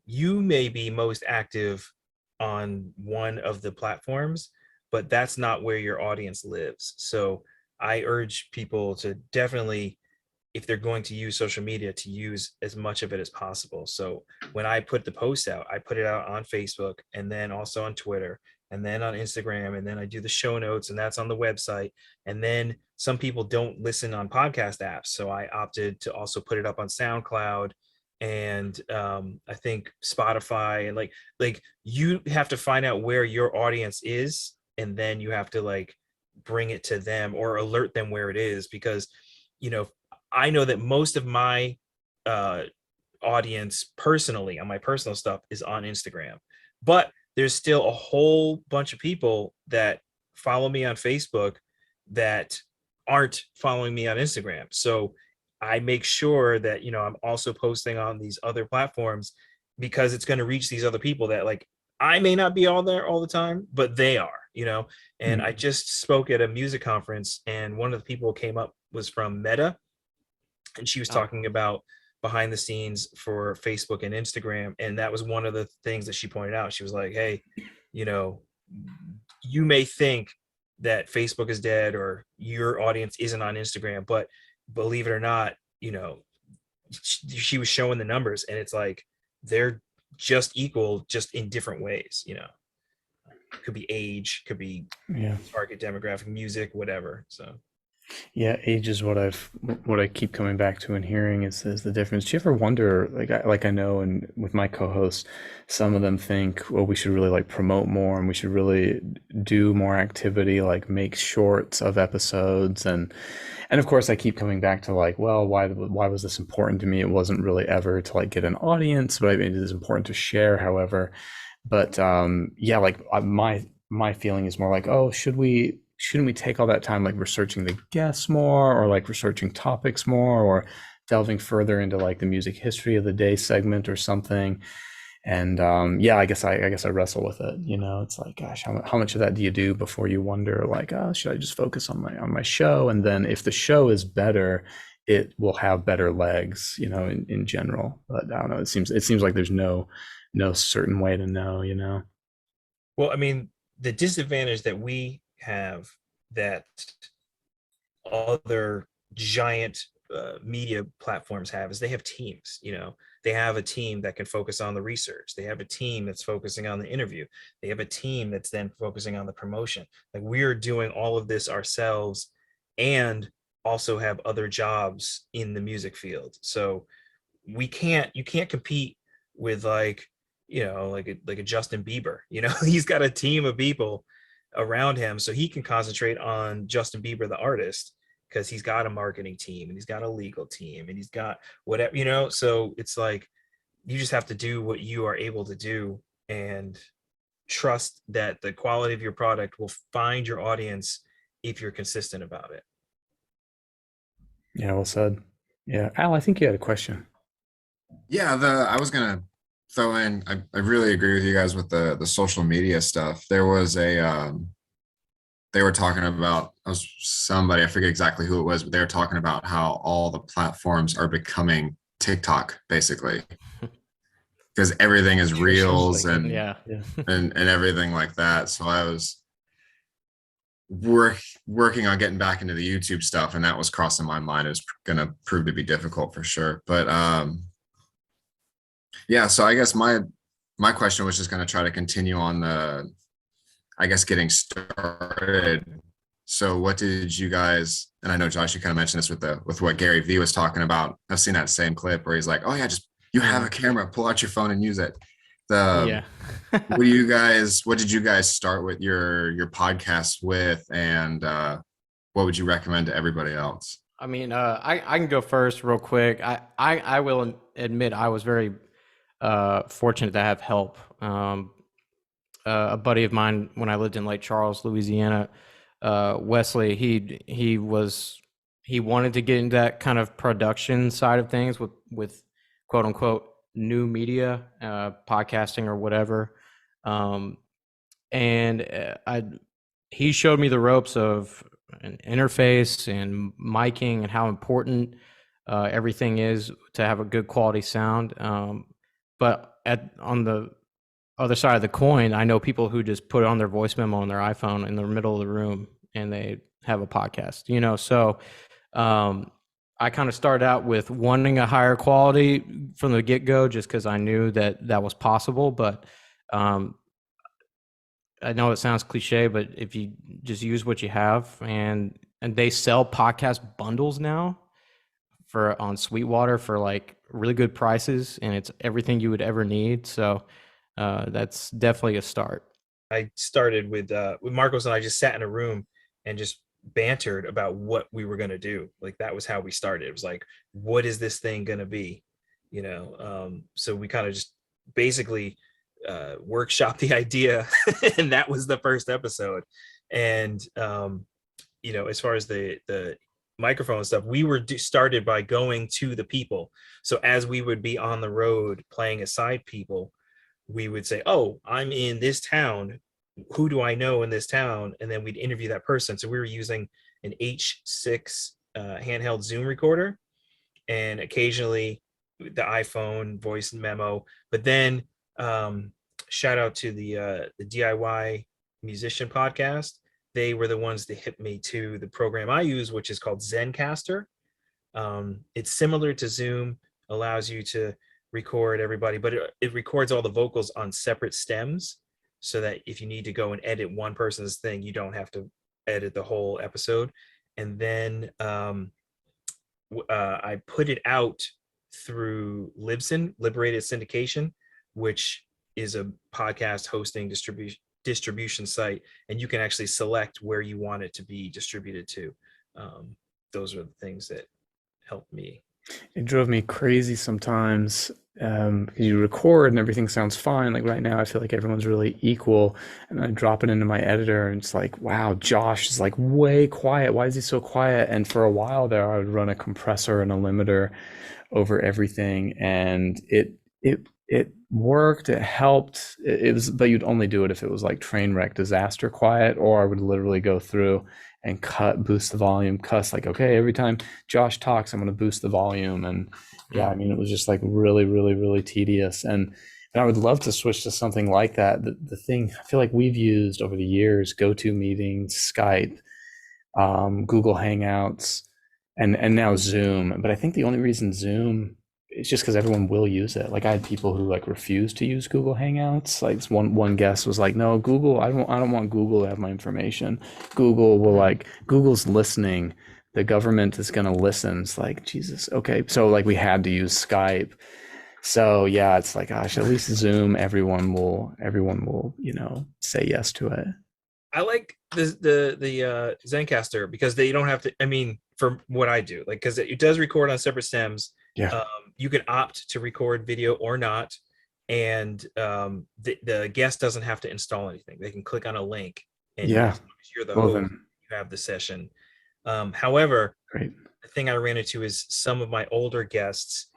you may be most active on one of the platforms, but that's not where your audience lives. So I urge people to definitely, if they're going to use social media, to use as much of it as possible. So when I put the post out, I put it out on Facebook, and then also on Twitter, and then on Instagram, and then I do the show notes, and that's on the website. And then some people don't listen on podcast apps, so I opted to also put it up on SoundCloud, and I think Spotify, and like you have to find out where your audience is, and then you have to like bring it to them or alert them where it is, because I know that most of my audience personally on my personal stuff is on Instagram, but there's still a whole bunch of people that follow me on Facebook that aren't following me on Instagram. So I make sure that, I'm also posting on these other platforms, because it's going to reach these other people that, like, I may not be all there all the time, but they are, and I just spoke at a music conference, and one of the people who came up was from Meta, and she was talking about behind the scenes for Facebook and Instagram. And that was one of the things that she pointed out. She was like, hey, you may think that Facebook is dead or your audience isn't on Instagram, but believe it or not, she was showing the numbers, and it's like, they're just equal, just in different ways, could be age, could be target demographic, music, whatever. So yeah, age is what I keep coming back to and hearing is the difference. Do you ever wonder, like I know, and with my co-hosts, some of them think, well, we should really like promote more, and we should really do more activity, like make shorts of episodes, and of course I keep coming back to like, well, why was this important to me? It wasn't really ever to like get an audience, but I mean, it is important to share, however. But yeah, like my feeling is more like, oh, shouldn't we take all that time like researching the guests more, or like researching topics more, or delving further into like the music history of the day segment or something? And yeah, I guess I wrestle with it. It's like, gosh, how much of that do you do before you wonder like, oh, should I just focus on my show? And then if the show is better, it will have better legs, in general. But I don't know. It seems like there's no certain way to know. Well, I mean, the disadvantage that we have that other giant media platforms have is they have teams. They have a team that can focus on the research, they have a team that's focusing on the interview, they have a team that's then focusing on the promotion. Like, we're doing all of this ourselves, and also have other jobs in the music field. So you can't compete with like a Justin Bieber. He's got a team of people around him, so he can concentrate on Justin Bieber the artist, because he's got a marketing team, and he's got a legal team, and he's got whatever. So it's like, you just have to do what you are able to do, and trust that the quality of your product will find your audience if you're consistent about it. Yeah, well said. Yeah, Al, I think you had a question. Yeah, I was gonna throw in. I really agree with you guys with the social media stuff. There was they were talking about, somebody, I forget exactly who it was, but they were talking about how all the platforms are becoming TikTok, basically, because everything is reels like, and Yeah. and everything like that. So I was working on getting back into the YouTube stuff, and that was crossing my mind. It was going to prove to be difficult for sure. But yeah, so I guess my question was just going to try to continue on getting started. So what did you guys, and I know Josh, you kind of mentioned this with what Gary Vee was talking about. I've seen that same clip where he's like, oh yeah, just, you have a camera, pull out your phone and use it. Yeah. what did you guys start with your podcast with, and what would you recommend to everybody else? I mean, I can go first real quick. I will admit I was very fortunate to have help. A buddy of mine when I lived in Lake Charles, Louisiana, Wesley, he wanted to get into that kind of production side of things with quote unquote new media, podcasting or whatever. Um, and he showed me the ropes of an interface and miking and how important everything is to have a good quality sound. But on the other side of the coin, I know people who just put on their voice memo on their iPhone in the middle of the room and they have a podcast, so I kind of started out with wanting a higher quality from the get-go just because I knew that was possible. But I know it sounds cliche, but if you just use what you have, and they sell podcast bundles now on Sweetwater for like really good prices, and it's everything you would ever need. So that's definitely a start. I started with Marcos, and I just sat in a room and just bantered about what we were going to do. Like, that was how we started. It was like, what is this thing going to be? So we kind of just basically workshop the idea and that was the first episode. And as far as the microphone stuff, we were started by going to the people. So as we would be on the road playing aside people, we would say, oh, I'm in this town, who do I know in this town? And then we'd interview that person. So we were using an H6 handheld Zoom recorder, and occasionally the iPhone voice memo. But then shout out to the DIY musician podcast. They were the ones that hit me to the program I use, which is called Zencaster. It's similar to Zoom, allows you to record everybody, but it records all the vocals on separate stems, so that if you need to go and edit one person's thing, you don't have to edit the whole episode. And then I put it out through Libsyn, Liberated Syndication, which is a podcast hosting distribution site, and you can actually select where you want it to be distributed to. Those are the things that helped me. It drove me crazy sometimes because you record and everything sounds fine. Like right now, I feel like everyone's really equal, and I drop it into my editor, and it's like, wow, Josh is like way quiet. Why is he so quiet? And for a while there, I would run a compressor and a limiter over everything, and it worked. It helped. It was, but you'd only do it if it was like train wreck disaster quiet, or I would literally go through and boost the volume, cuss like, okay, every time Josh talks, I'm going to boost the volume. And yeah, I mean, it was just like really, really, really tedious. And I would love to switch to something like that. The thing I feel like we've used over the years, GoToMeetings, Skype, Google Hangouts, and now Zoom. But I think the only reason Zoom, it's just because everyone will use it. Like I had people who like refused to use Google Hangouts. Like one guest was like, "No, Google. I don't want Google to have my information. Google will Google's listening. The government is going to listen." It's like, Jesus. Okay, so like we had to use Skype. So yeah, it's like, gosh, at least Zoom, everyone will say yes to it. I like the Zencaster because they don't have to. I mean, for what I do, like, because it does record on separate stems. Yeah. You can opt to record video or not, and the guest doesn't have to install anything. They can click on a link, and Yeah. as long as you're the Well, host, then, you have the session. However, great. the thing I ran into is some of my older guests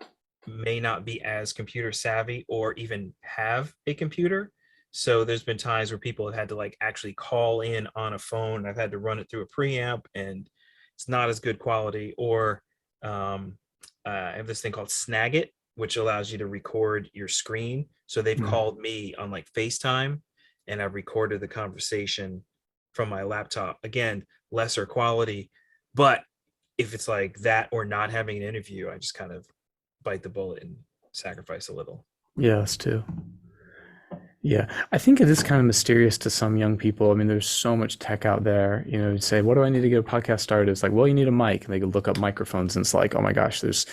may not be as computer savvy or even have a computer. So there's been times where people have had to like actually call in on a phone. I've had to run it through a preamp, and it's not as good quality. Or I have this thing called Snagit, which allows you to record your screen. So they've called me on like FaceTime, and I've recorded the conversation from my laptop. Again, lesser quality, but if it's like that or not having an interview, I just kind of bite the bullet and sacrifice a little. Yeah, us too. Yeah, I think it is kind of mysterious to some young people. I mean, there's so much tech out there. You know, you say, "What do I need to get a podcast started?" It's like, "Well, you need a mic," and they could look up microphones, and it's like, "Oh my gosh, there's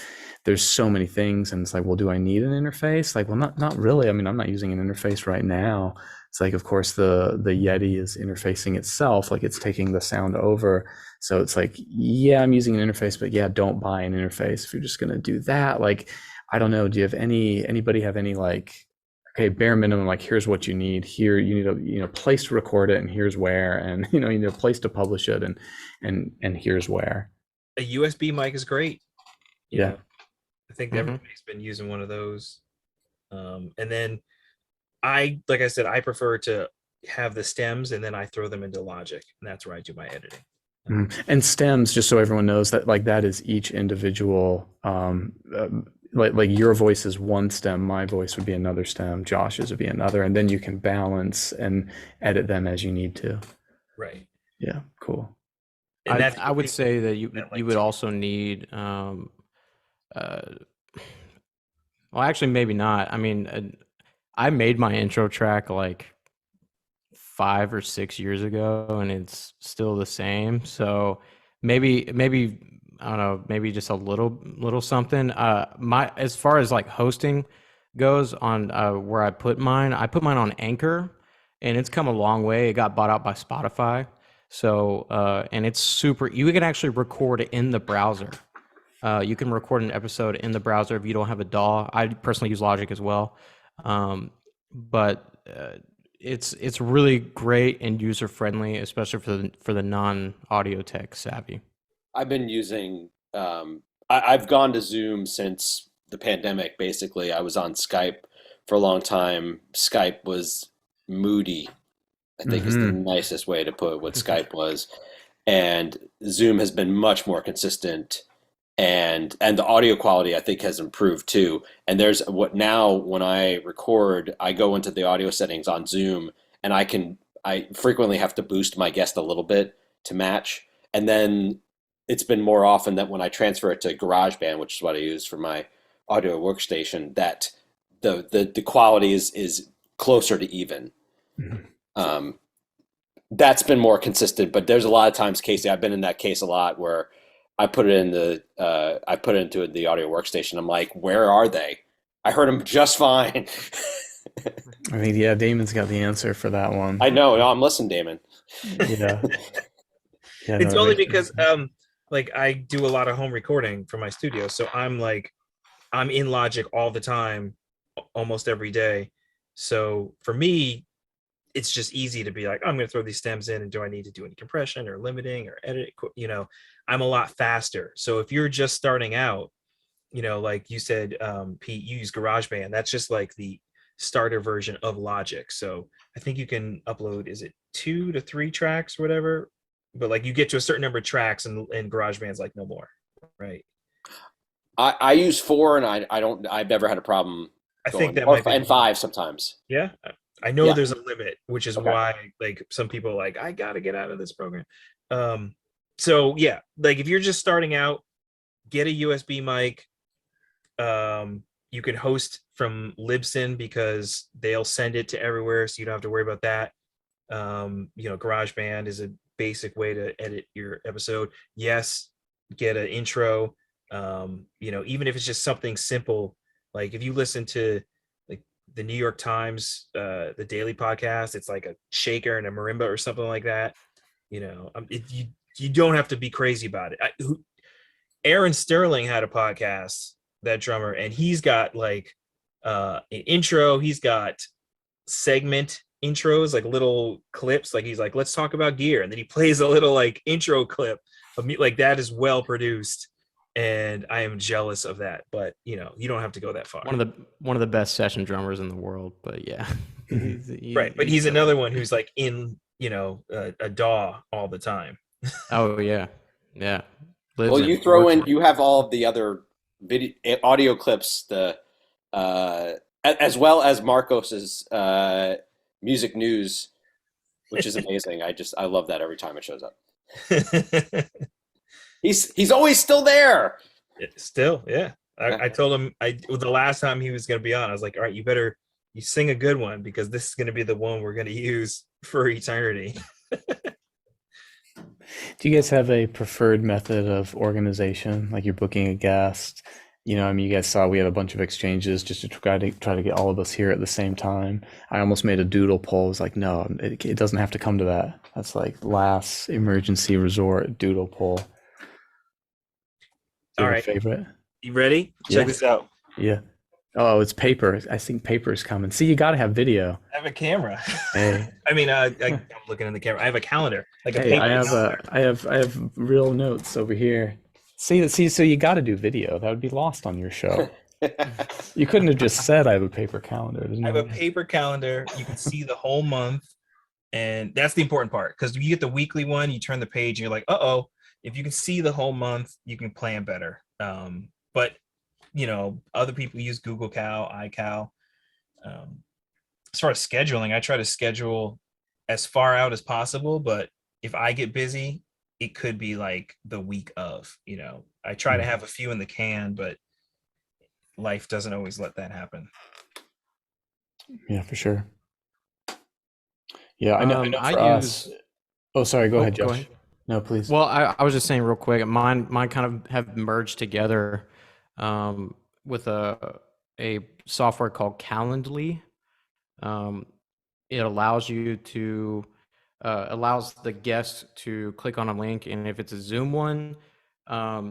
so many things." And it's like, "Well, do I need an interface?" Like, well, not really. I mean, I'm not using an interface right now. It's like, of course, the Yeti is interfacing itself, like it's taking the sound over. So it's like, yeah, I'm using an interface, but yeah, don't buy an interface if you're just gonna do that. Like, I don't know. Do you have anybody have any like, okay, bare minimum, like here's what you need. Here you need a place to record it, and here's where, and you need a place to publish it, and here's where. A USB mic is great. You Yeah. know, I think Mhm. everybody's been using one of those. And then like I said, I prefer to have the stems and then I throw them into Logic, and that's where I do my editing. And stems, just so everyone knows that, like that is each individual. Like your voice is one stem, my voice would be another stem, Josh's would be another, and then you can balance and edit them as you need to. Right. Yeah, cool. And that's I would say that you that, like, you would also need uh, well, actually maybe not. I mean, I made my intro track like 5 or 6 years ago, and it's still the same. So maybe I don't know, maybe just a little something. My as far as like hosting goes on where I put mine on Anchor, and it's come a long way. It got bought out by Spotify. So and it's super. You can actually record it in the browser. You can record an episode in the browser if you don't have a DAW. I personally use Logic as well, but it's really great and user friendly, especially for the non audio tech savvy. I've been using, I've gone to Zoom since the pandemic, basically. I was on Skype for a long time. Skype was moody, I think is the nicest way to put what Skype was. And Zoom has been much more consistent, and the audio quality I think has improved too. And there's what now when I record, I go into the audio settings on Zoom, and I frequently have to boost my guest a little bit to match. And then it's been more often that when I transfer it to GarageBand, which is what I use for my audio workstation, that the quality is closer to even. Um, that's been more consistent, but there's a lot of times, Casey, I've been in that case a lot where I put it into the audio workstation. I'm like, where are they? I heard them just fine. I mean, yeah, Damon's got the answer for that one. I know. No, I'm listening, Damon. Yeah. Yeah, It's no, only it makes because like I do a lot of home recording for my studio, so I'm in Logic all the time, almost every day. So for me, it's just easy to be like, oh, I'm going to throw these stems in, and do I need to do any compression or limiting or edit? I'm a lot faster. So if you're just starting out, like you said, Pete, you use GarageBand. That's just like the starter version of Logic. So I think you can upload, is it 2 to 3 tracks, whatever? But like you get to a certain number of tracks, and GarageBand's like no more, right? I use 4, and I've never had a problem I going, think that or might be and 5 sometimes. Yeah, I know Yeah. there's a limit, which is Okay. why like some people are like, I gotta get out of this program. So yeah, like if you're just starting out, get a USB mic. You can host from Libsyn because they'll send it to everywhere, so you don't have to worry about that. GarageBand is a basic way to edit your episode. Yes, get an intro. Even if it's just something simple, like if you listen to like the New York Times, the daily podcast, it's like a shaker and a marimba or something like that. If you don't have to be crazy about it. Aaron Sterling had a podcast, that drummer, and he's got like an intro. He's got segment intros, like little clips. Like he's like, let's talk about gear, and then he plays a little like intro clip of me. Like that is well produced, and I am jealous of that. But you don't have to go that far. One of the best session drummers in the world, but yeah. Right, but he's another one who's like in a DAW all the time. Oh yeah, yeah. Well, you throw in, you have all of the other video audio clips, as well as Marcos's music news, which is amazing. I love that every time it shows up. He's always still there. Still, yeah. I told him the last time he was going to be on, I was like, all right, you better You sing a good one because this is going to be the one we're going to use for eternity. Do you guys have a preferred method of organization? Like you're booking a guest, I mean, you guys saw we had a bunch of exchanges just to try to get all of us here at the same time. I almost made a doodle poll. I was like, no, it doesn't have to come to that. That's like last emergency resort doodle poll. Do you All have a right. favorite? You ready? Yeah. Check this out. Yeah. Oh, it's paper. I think paper is coming. See, you got to have video. I have a camera. Hey. I mean, I'm looking in the camera. I have a calendar, like a Hey, paper I have calendar. I have real notes over here. See, so you got to do video. That would be lost on your show. You couldn't have just said I have a paper calendar. There's I no have a way. paper calendar. You can see the whole month. And that's the important part, because you get the weekly one, you turn the page and you're like, uh-oh, if you can see the whole month, you can plan better. But other people use Google Cal, iCal. As far as scheduling, I try to schedule as far out as possible, but if I get busy, it could be like the week of, I try to have a few in the can, but life doesn't always let that happen. Yeah, for sure. Yeah, I know I for us. use. Oh, sorry, go Oh, ahead, go Josh. ahead. No, please. Well, I was just saying real quick. Mine kind of have merged together with a software called Calendly. Um, it allows you to allows the guest to click on a link, and if it's a Zoom one,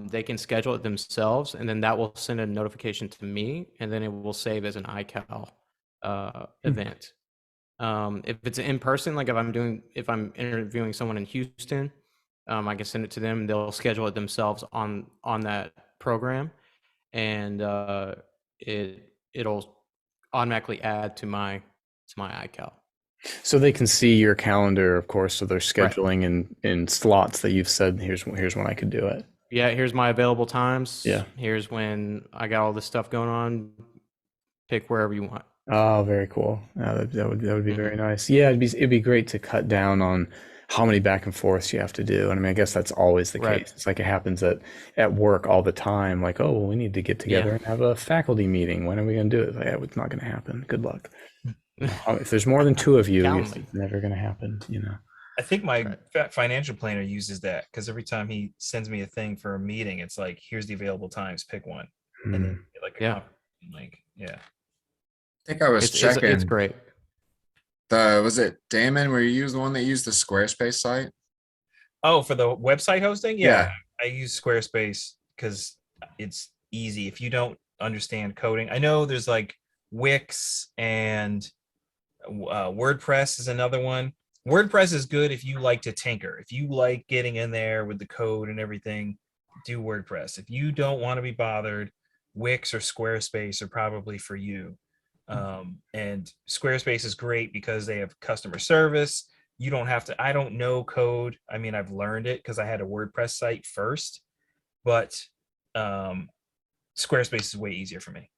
they can schedule it themselves, and then that will send a notification to me, and then it will save as an iCal event. If it's in person, like if I'm interviewing someone in Houston, I can send it to them. They'll schedule it themselves on that program, and it'll automatically add to my iCal. So they can see your calendar, of course, so they're Right. scheduling in slots that you've said, here's when I could do it. Yeah, here's my available times. Yeah. Here's when I got all this stuff going on. Pick wherever you want. Oh, very cool. That would be very Mhm. nice. Yeah, it'd be great to cut down on how many back and forths you have to do. And I mean, I guess that's always the Right. case. It's like it happens at work all the time. Like, oh, well, we need to get together Yeah. and have a faculty meeting. When are we going to do it? Like, yeah, it's not going to happen. Good luck. If there's more than two of you, it's Calendly. never going to happen. I think my Right. financial planner uses that, because every time he sends me a thing for a meeting, it's like, here's the available times, pick one. And then Hmm. like a Yeah. confirmation link. Yeah. I think I was It's checking great. was it Damon where you used the one that used the Squarespace site? Oh, for the website hosting? Yeah. Yeah. I use Squarespace because it's easy. If you don't understand coding, I know there's like Wix and WordPress is another one. WordPress is good if you like to tinker. If you like getting in there with the code and everything, do WordPress. If you don't want to be bothered, Wix or Squarespace are probably for you. And Squarespace is great because they have customer service. You don't have to, I don't know code. I mean, I've learned it because I had a WordPress site first, but um, Squarespace is way easier for me.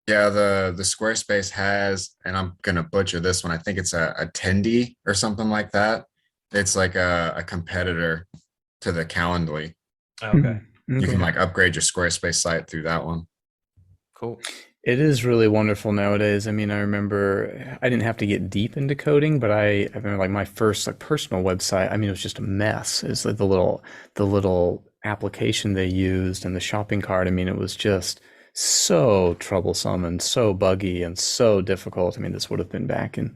Yeah, the Squarespace has, and I'm gonna butcher this one. I think it's a Tendy or something like that. It's like a competitor to the Calendly. Okay. You can Okay. like upgrade your Squarespace site through that one. Cool. It is really wonderful nowadays. I mean, I remember I didn't have to get deep into coding, but I remember like my first like personal website. I mean, it was just a mess. It's like the little application they used and the shopping cart. I mean, it was just so troublesome and so buggy and so difficult. I mean, this would have been back in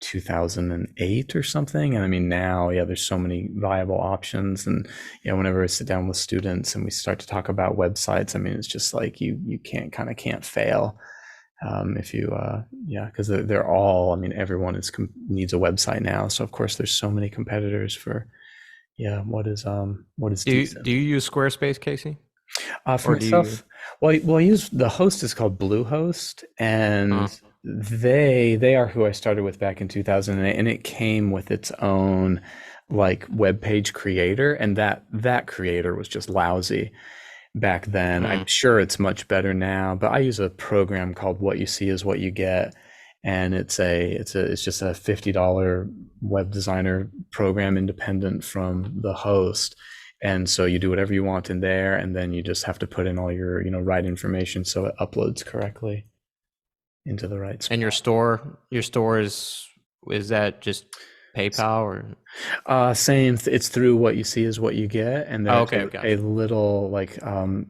2008 or something. And I mean, now, yeah, there's so many viable options. And whenever I sit down with students and we start to talk about websites, I mean, it's just like you can't fail if you because they're all. I mean, everyone needs a website now. So of course, there's so many competitors for what is Do you, decent. do you use Squarespace, Casey? For Or do you? myself, well, I use the host is called Bluehost, and Uh, they are who I started with back in 2008, and it came with its own like web page creator, and that creator was just lousy back then. I'm mm, sure it's much better now, but I use a program called What You See Is What You Get, and it's just a $50 web designer program independent from the host. And so you do whatever you want in there, and then you just have to put in all your right information so it uploads correctly. into the right spot. And your store is that just PayPal or? Same. It's through what you see is what you get, and Oh, there's okay, a gotcha. little like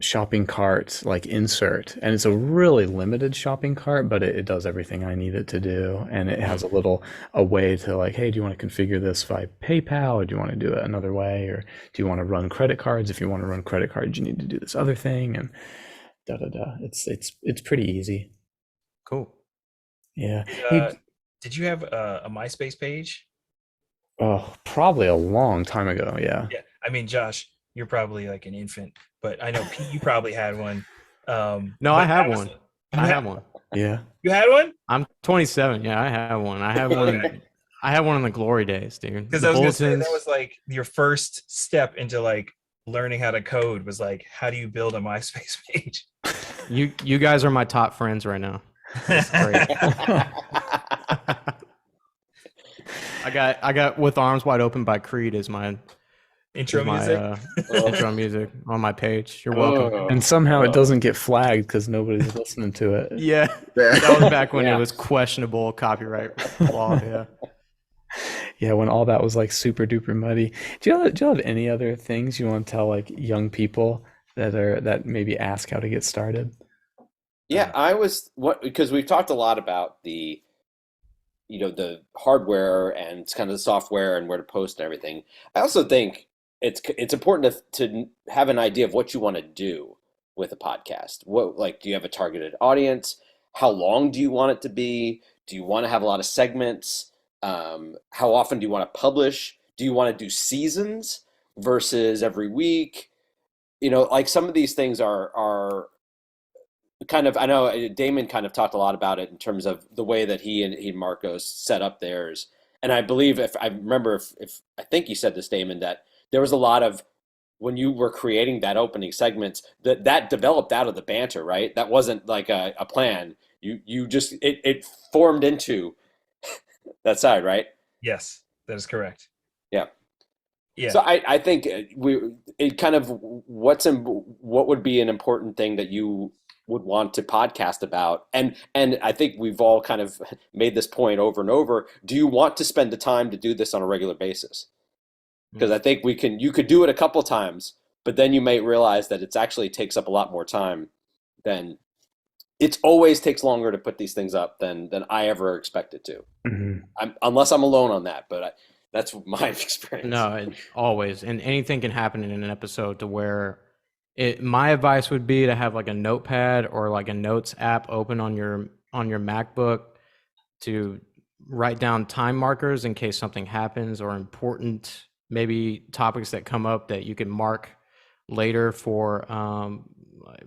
shopping cart like insert, and it's a really limited shopping cart, but it does everything I need it to do, and it has a way to like, hey, do you want to configure this via PayPal, or do you want to do it another way, or do you want to run credit cards? If you want to run credit cards, you need to do this other thing, and da da da. It's pretty easy. Cool. Yeah. Uh, Hey, did you have a MySpace page? oh, probably a long time ago. Yeah. Yeah, I mean, Josh, you're probably like an infant, but I know Pete, you probably had one. No, I But have that was one. I have one. Yeah. you had one? I'm 27. Yeah, I have one. I have Okay. one. I had one in the glory days, dude. Because The I was gonna say that bulletins. was like your first step into like learning how to code was like, how do you build a MySpace page? You guys are my top friends right now. That's great. I got With Arms Wide Open by Creed as my Intro music. intro music on my page. You're welcome. Oh. And somehow it doesn't get flagged because nobody's listening to it. Yeah, Yeah. that was back when Yeah. it was questionable copyright law. Yeah. Yeah, when all that was like super duper muddy. Do you have any other things you want to tell like young people that maybe ask how to get started? Yeah, because we've talked a lot about the the hardware and kind of the software and where to post and everything. I also think it's important to have an idea of what you want to do with a podcast. What like do you have a targeted audience? How long do you want it to be? Do you want to have a lot of segments? How often do you want to publish? Do you want to do seasons versus every week? Like some of these things are kind of, I know Damon kind of talked a lot about it in terms of the way that he and Marcos set up theirs. And I believe if I remember if I think you said this, Damon, that there was a lot of when you were creating that opening segments that developed out of the banter, right? That wasn't like a plan. You just it formed into that side, right? Yes, that is correct. Yeah. Yeah. So I think it kind of what would be an important thing that you would want to podcast about, and I think we've all kind of made this point over and over. Do you want to spend the time to do this on a regular basis? Because I think you could do it a couple times, but then you may realize that it actually takes up a lot more time than it always takes longer to put these things up than I ever expected to. Hmm. Unless I'm alone on that, but that's my experience. No, always. And anything can happen in an episode to where my advice would be to have like a notepad or like a notes app open on your MacBook to write down time markers in case something happens or important maybe topics that come up that you can mark later for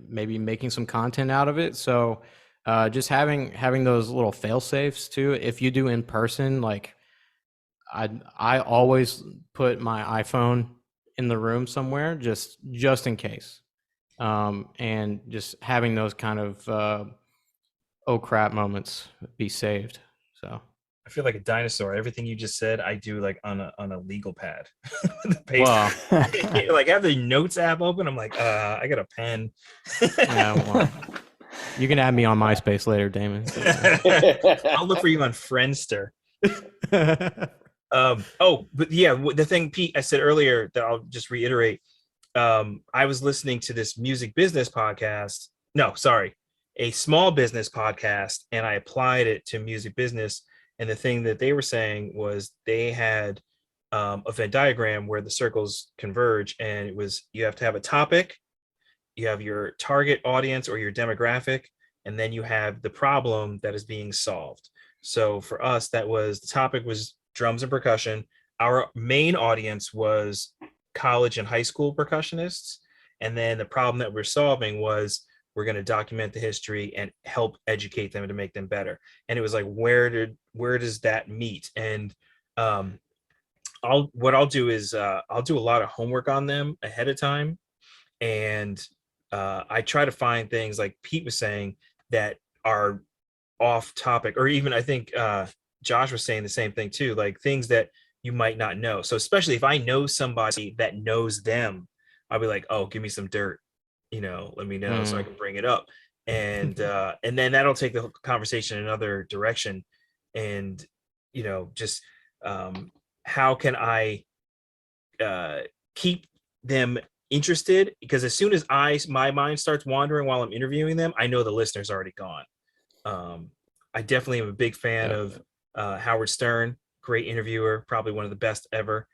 maybe making some content out of it. So just having those little fail safes too. If you do in person, like I always put my iPhone in the room somewhere just in case. And just having those kind of oh crap moments be saved. So I feel like a dinosaur. Everything you just said, I do like on a legal pad. The paper. well, Like I have the notes app open. I'm like, I got a pen. yeah, well, you can add me on MySpace later, Damon. I'll look for you on Friendster. But yeah, the thing, Pete, I said earlier that I'll just reiterate. I was listening to this music business podcast. No, sorry, a small business podcast, and I applied it to music business. And the thing that they were saying was they had a Venn diagram where the circles converge, and it was you have to have a topic, you have your target audience or your demographic, and then you have the problem that is being solved. So for us, that was the topic was drums and percussion. Our main audience was college and high school percussionists. And then the problem that we're solving was we're going to document the history and help educate them to make them better. And it was like, where does that meet? And I'll do is I'll do a lot of homework on them ahead of time. And I try to find things like Pete was saying that are off topic, or even I think Josh was saying the same thing too, like things that you might not know. So especially if I know somebody that knows them, I'll be like, oh, give me some dirt, let me know so I can bring it up. and then that'll take the conversation in another direction. And just how can I keep them interested? Because as soon as my mind starts wandering while I'm interviewing them, I know the listener's already gone. I definitely am a big fan of Howard Stern, great interviewer, probably one of the best ever.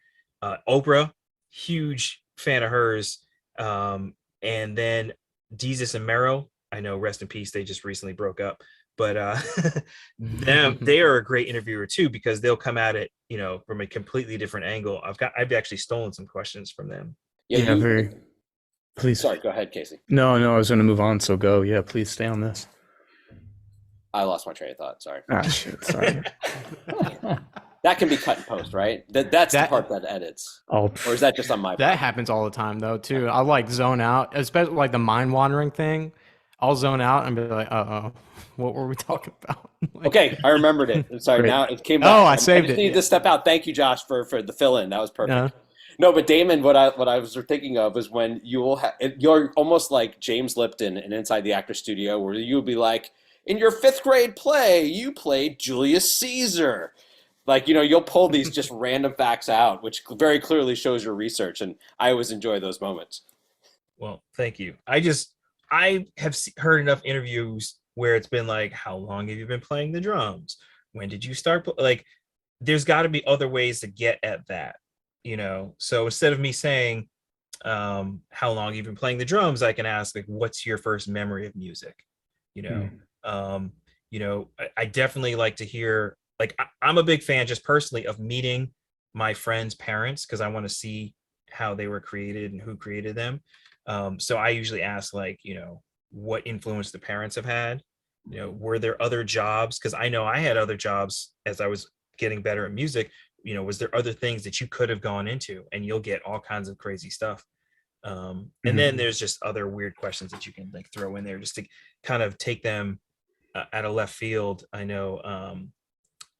Oprah, huge fan of hers. And then Deezus and Mero, I know, rest in peace, they just recently broke up, but they are a great interviewer too, because they'll come at it from a completely different angle. I've actually stolen some questions from them. Yeah, very. Please. Sorry, go ahead, Casey. No, I was going to move on, so go. Yeah, please stay on this. I lost my train of thought. Sorry. Ah, shit. Sorry. That can be cut in post, right? That's the part that edits. Oh, Or is that just on my part? That happens all the time though too. I like zone out, especially like the mind wandering thing. I'll zone out and be like, what were we talking about? Like, Okay, I remembered it. I'm sorry, Great. now it came back. I saved just it. needed to step out. Thank you, Josh, for the fill-in. That was perfect. Uh-huh. No, but Damon, what I was thinking of is when you will you're almost like James Lipton in Inside the Actor Studio, where you'll be like, in your 5th grade play, you played Julius Caesar. Like, you'll pull these just random facts out, which very clearly shows your research, and I always enjoy those moments. Well, thank you. I have heard enough interviews where it's been like, how long have you been playing the drums? When did you start? Like, there's got to be other ways to get at that, So instead of me saying, how long you've been playing the drums, I can ask, like, what's your first memory of music? I definitely like to hear, like, I'm a big fan just personally of meeting my friends' parents, because I want to see how they were created and who created them. So I usually ask, like, what influence the parents have had, were there other jobs? Because I know I had other jobs as I was getting better at music. Was there other things that you could have gone into? And you'll get all kinds of crazy stuff. And then there's just other weird questions that you can like throw in there just to kind of take them at a left field. I know,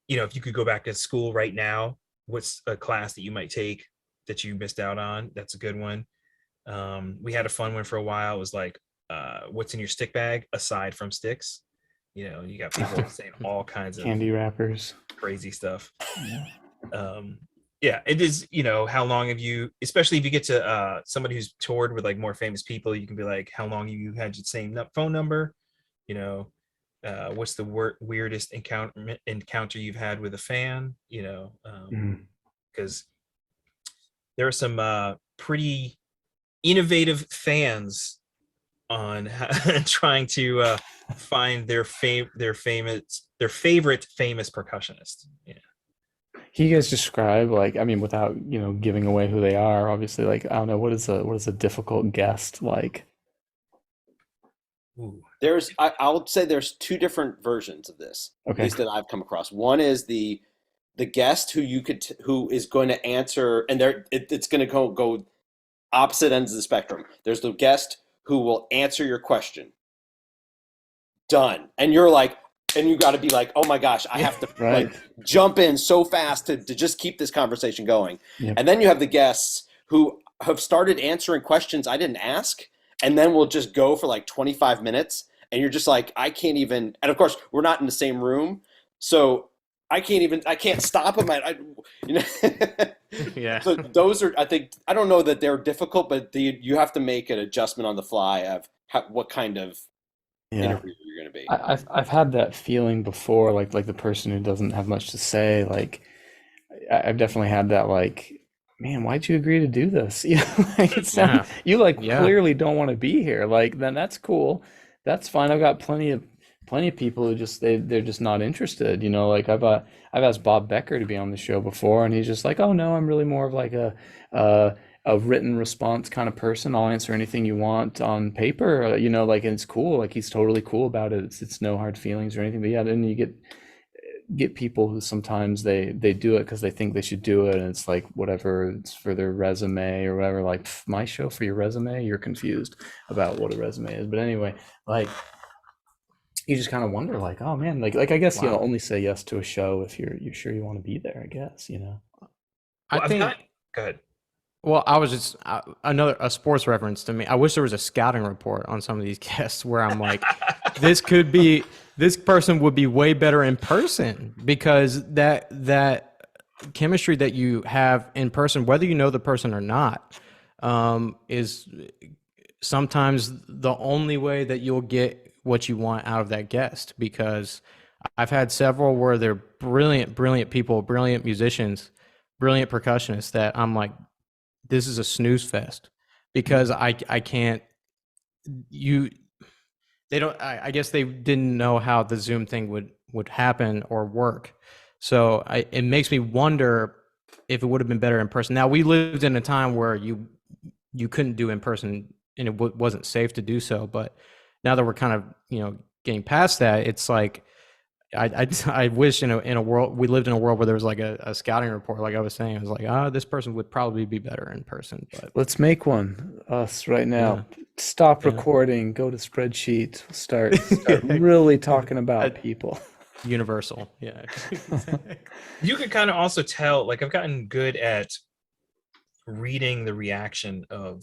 if you could go back to school right now, what's a class that you might take that you missed out on? That's a good one. We had a fun one for a while. It was like, what's in your stick bag aside from sticks? You got people saying all kinds of candy wrappers, crazy stuff. Yeah, it is, how long have you, especially if you get to somebody who's toured with like more famous people, you can be like, how long have you had your same phone number? What's the weirdest encounter you've had with a fan? Because there are some pretty innovative fans on trying to find their favorite famous percussionist. Can you guys describe, like, I mean, without giving away who they are, obviously, like, I don't know, what is a difficult guest like? Ooh. I would say there's 2 different versions of this, at least that I've come across. One is the guest who is going to answer, and it's going to go opposite ends of the spectrum. There's the guest who will answer your question. Done. And you're like, and you got to be like, oh my gosh, I have to Right. like jump in so fast to just keep this conversation going. Yep. And then you have the guests who have started answering questions I didn't ask, and then we'll just go for like 25 minutes. And you're just like, I can't even, and of course we're not in the same room. So I can't stop them. Yeah. So those are, I think, I don't know that they're difficult, but you have to make an adjustment on the fly of what kind of interview you're going to be. I've had that feeling before, like the person who doesn't have much to say. Like, I've definitely had that, like, man, why'd you agree to do this? Like, it sounds, you clearly don't want to be here. Like, then that's cool. That's fine. I've got plenty of people who just they're just not interested. Like I've asked Bob Becker to be on the show before, and he's just like, oh no, I'm really more of like a written response kind of person. I'll answer anything you want on paper. Like, and it's cool. Like, he's totally cool about it. It's no hard feelings or anything. But yeah, then you get people who sometimes they do it because they think they should do it, and it's like, whatever, it's for their resume or whatever. Like, my show for your resume? You're confused about what a resume is. But anyway, like, you just kind of wonder, like, oh man, like I guess only say yes to a show if you're sure you want to be there, I guess. I think. Go ahead. Well, I was just a sports reference to me. I wish there was a scouting report on some of these guests where I'm like, this person would be way better in person, because that chemistry that you have in person, whether you know the person or not, is sometimes the only way that you'll get what you want out of that guest. Because I've had several where they're brilliant people, brilliant musicians, brilliant percussionists, that I'm like, this is a snooze fest, because I can't, you, they don't, I guess they didn't know how the Zoom thing would happen or work. So it makes me wonder if it would have been better in person. Now, we lived in a time where you couldn't do in person, and it wasn't safe to do so. But now that we're kind of, getting past that, it's like, I wish in a world, we lived in a world where there was like a scouting report, like I was saying. I was like, this person would probably be better in person. But Let's make us right now. Stop recording, go to spreadsheet, start really talking about people. Universal. Yeah. You could kind of also tell, like, I've gotten good at reading the reaction of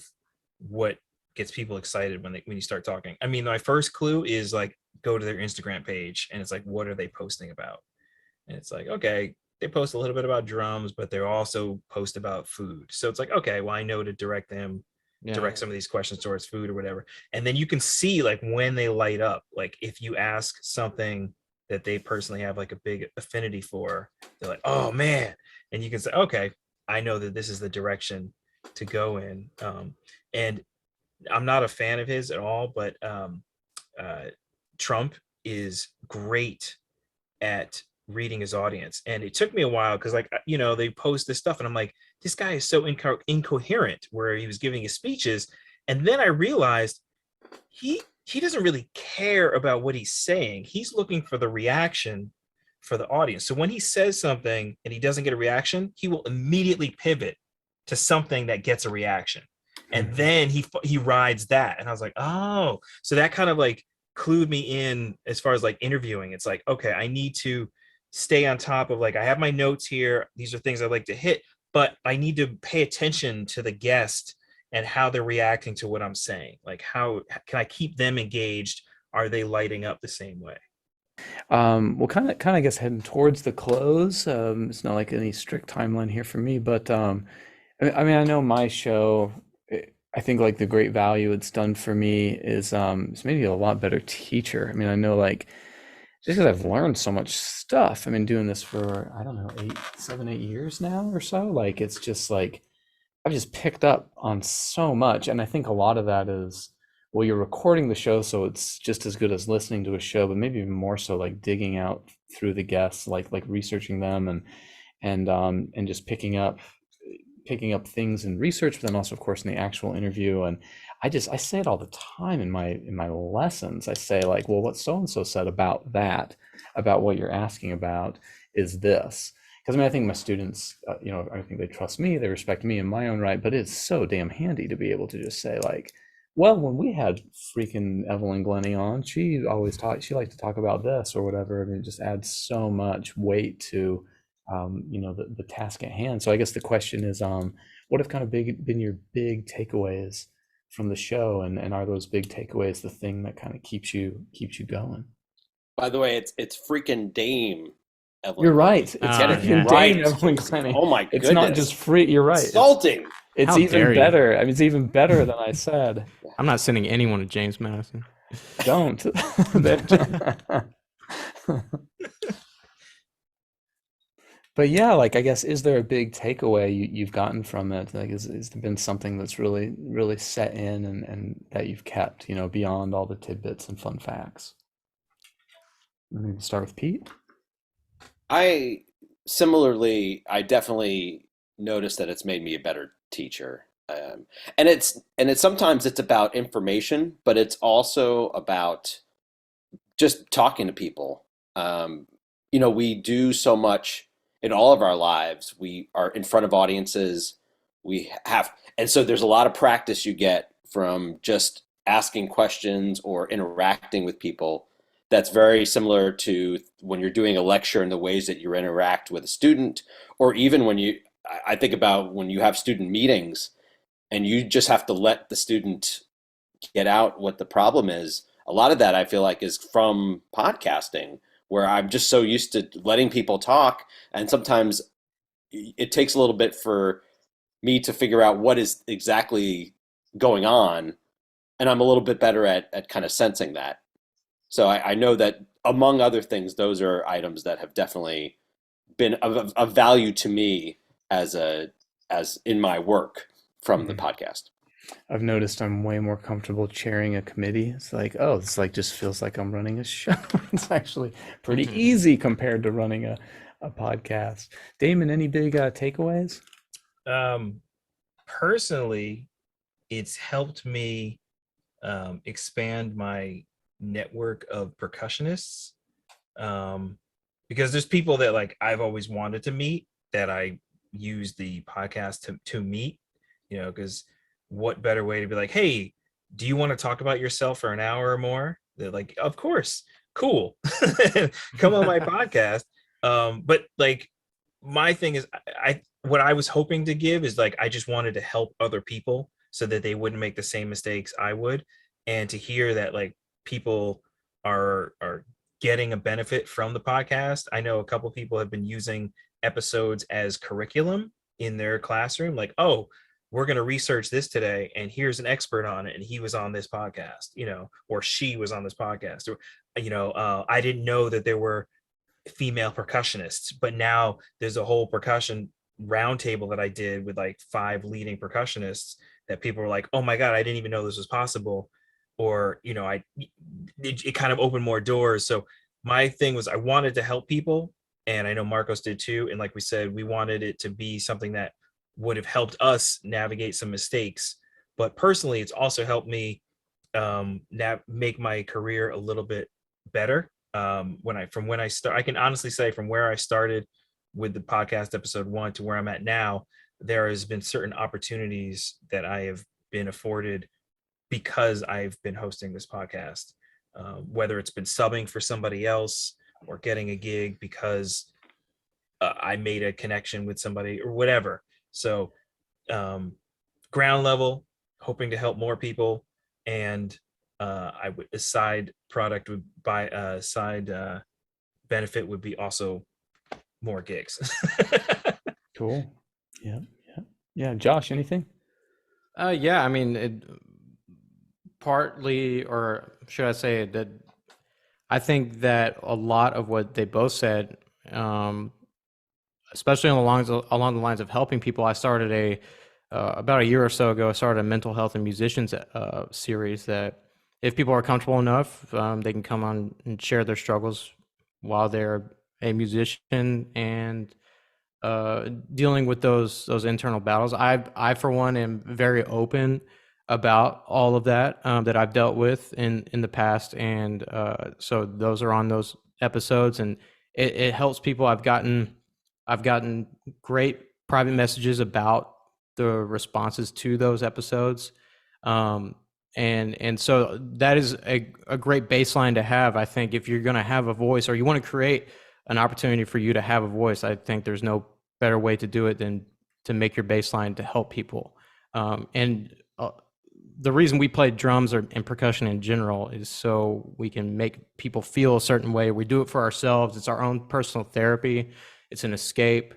what gets people excited when you start talking. I mean, my first clue is like, go to their Instagram page, and it's like, what are they posting about? And it's like, okay, they post a little bit about drums, but they also post about food. So it's like, okay, well, I know to direct some of these questions towards food or whatever. And then you can see like when they light up, like if you ask something that they personally have like a big affinity for, they're like, oh man. And you can say, okay, I know that this is the direction to go in. And I'm not a fan of his at all, but Trump is great at reading his audience. And it took me a while because, like, they post this stuff and I'm like, this guy is so incoherent where he was giving his speeches. And then I realized he doesn't really care about what he's saying. He's looking for the reaction for the audience. So when he says something and he doesn't get a reaction, he will immediately pivot to something that gets a reaction. And then he rides that. And I was like, oh, so that kind of like clued me in as far as like interviewing. It's like, okay, I need to stay on top of, like, I have my notes here. These are things I like to hit, but I need to pay attention to the guest and how they're reacting to what I'm saying. Like, how can I keep them engaged? Are they lighting up the same way? Well, kind of, I guess, heading towards the close. It's not like any strict timeline here for me, but I mean, I know my show. I think like the great value it's done for me is it's made me a lot better teacher. I mean, I know, like, just because I've learned so much stuff. I mean, doing this for, I don't know, 8 years now or so. Like, it's just like I've just picked up on so much, and I think a lot of that is, well, you're recording the show, so it's just as good as listening to a show, but maybe even more so like digging out through the guests, like researching them and just picking up things in research, but then also, of course, in the actual interview. And I say it all the time in my lessons. I say, like, well, what so and so said about that, about what you're asking about, is this. Because I mean, I think my students, I think they trust me, they respect me in my own right, but it's so damn handy to be able to just say, like, well, when we had freaking Evelyn Glennie on, she liked to talk about this or whatever. I mean, it just adds so much weight to the task at hand. So I guess the question is, what have kind of been your big takeaways from the show, and are those big takeaways the thing that kind of keeps you going? By the way, it's freaking Dame Evelyn. You're right. It's yeah. Dame Evelyn Glennie. Oh my goodness. It's not just free. You're right. Insulting. It's How even dare you. better. I mean, it's even better than I said. I'm not sending anyone to James Madison. Don't. But yeah, like, I guess, is there a big takeaway you've gotten from it? Like, is there been something that's really, really set in and that you've kept, beyond all the tidbits and fun facts? Maybe start with Pete. I definitely noticed that it's made me a better teacher. And it's sometimes it's about information, but it's also about just talking to people. We do so much in all of our lives. We are in front of audiences. And so there's a lot of practice you get from just asking questions or interacting with people. That's very similar to when you're doing a lecture and the ways that you interact with a student, or even I think about when you have student meetings and you just have to let the student get out what the problem is. a lot of that I feel like is from podcasting, where I'm just so used to letting people talk, and sometimes it takes a little bit for me to figure out what is exactly going on, and I'm a little bit better at kind of sensing that. So I know that among other things, those are items that have definitely been of value to me as in my work from the Mhm. podcast. I've noticed I'm way more comfortable chairing a committee. It's like, oh, it's like just feels like I'm running a show. It's actually pretty easy compared to running a podcast. Damon, any big takeaways? Personally, it's helped me expand my network of percussionists, um, because there's people that like I've always wanted to meet that I use the podcast to meet, because what better way to be like, hey, do you want to talk about yourself for an hour or more? They're like, of course, cool, come on my podcast. But like my thing is, I what I was hoping to give is like I just wanted to help other people so that they wouldn't make the same mistakes I would, and to hear that like people are getting a benefit from the podcast. I know a couple people have been using episodes as curriculum in their classroom, like, oh, we're going to research this today and here's an expert on it and he was on this podcast, or she was on this podcast, or I didn't know that there were female percussionists, but now there's a whole percussion roundtable that I did with like 5 leading percussionists that people were like, oh my God, I didn't even know this was possible. Or, it kind of opened more doors. So my thing was I wanted to help people, and I know Marcos did too. And like we said, we wanted it to be something that would have helped us navigate some mistakes. But personally, it's also helped me make my career a little bit better. When I start, I can honestly say from where I started with the podcast episode 1 to where I'm at now, there has been certain opportunities that I have been afforded because I've been hosting this podcast, whether it's been subbing for somebody else or getting a gig because I made a connection with somebody or whatever. So ground level, hoping to help more people, and I would a side product would buy a side benefit would be also more gigs. Cool. Yeah, yeah, yeah. Josh, anything? Yeah, I mean, partly, or should I say that I think that a lot of what they both said, um, especially along the lines of helping people. I started about a year or so ago. I started a mental health and musicians series that, if people are comfortable enough, they can come on and share their struggles while they're a musician and dealing with those internal battles. I for one am very open about all of that that I've dealt with in the past, and so those are on those episodes, and it helps people. I've gotten great private messages about the responses to those episodes, um, and so that is a great baseline to have. I think if you're going to have a voice, or you want to create an opportunity for you to have a voice, I think there's no better way to do it than to make your baseline to help people. And the reason we play drums and percussion in general is so we can make people feel a certain way. We do it for ourselves. It's our own personal therapy. It's an escape.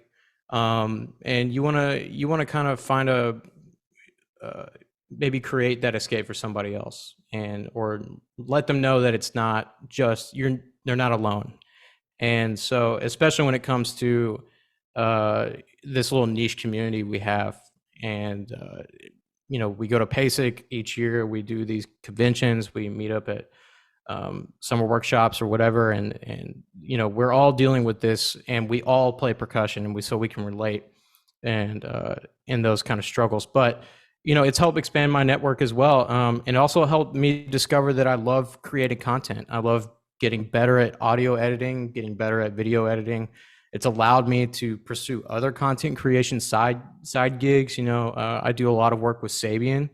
And you wanna kind of find maybe create that escape for somebody else, and or let them know that it's not just they're not alone. And so, especially when it comes to this little niche community we have, and we go to PASIC each year. We do these conventions. We meet up at summer workshops or whatever, and we're all dealing with this, and we all play percussion, and so we can relate and in those kind of struggles. But it's helped expand my network as well, and also helped me discover that I love creating content. I love getting better at audio editing, getting better at video editing. It's allowed me to pursue other content creation side gigs. I do a lot of work with Sabian.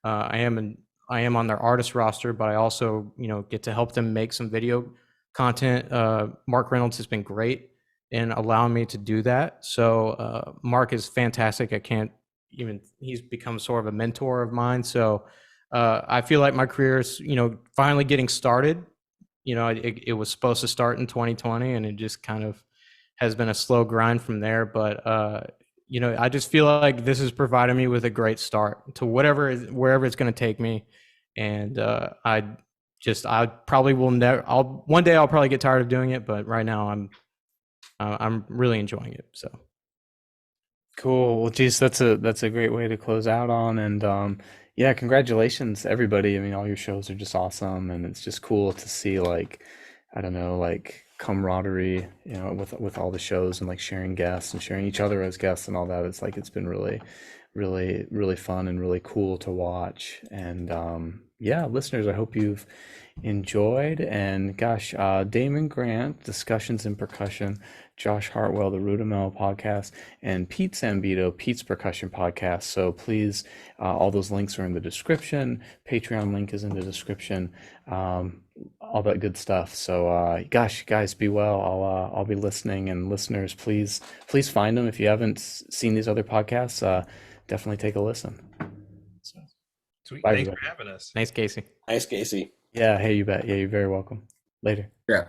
I am on their artist roster, but I also get to help them make some video content. Mark Reynolds has been great in allowing me to do that. So Mark is fantastic. I can't even, he's become sort of a mentor of mine. So I feel like my career is, finally getting started. It was supposed to start in 2020, and it just kind of has been a slow grind from there. But I just feel like this has provided me with a great start to wherever it's going to take me. And I probably will never. One day I'll probably get tired of doing it, but right now I'm really enjoying it. So. Cool. Well, geez, that's a great way to close out on. And yeah, congratulations, everybody. I mean, all your shows are just awesome, and it's just cool to see, like, I don't know, like camaraderie, with all the shows, and like sharing guests and sharing each other as guests and all that. It's like it's been really, really, really fun and really cool to watch. And yeah, listeners, I hope you've enjoyed. And gosh, Damon Grant, Discussions in Percussion, Josh Hartwell, the Rudimel podcast, and Pete Zambito, Pete's Percussion podcast. So please, all those links are in the description. Patreon link is in the description. All that good stuff. So gosh, guys, be well. I'll be listening, and listeners, please find them. If you haven't seen these other podcasts, definitely take a listen. So, Sweet. bye, Thanks everybody. for having us. Thanks, Casey. Nice, Casey. Yeah, hey, you bet. Yeah, you're very welcome. Later. Yeah.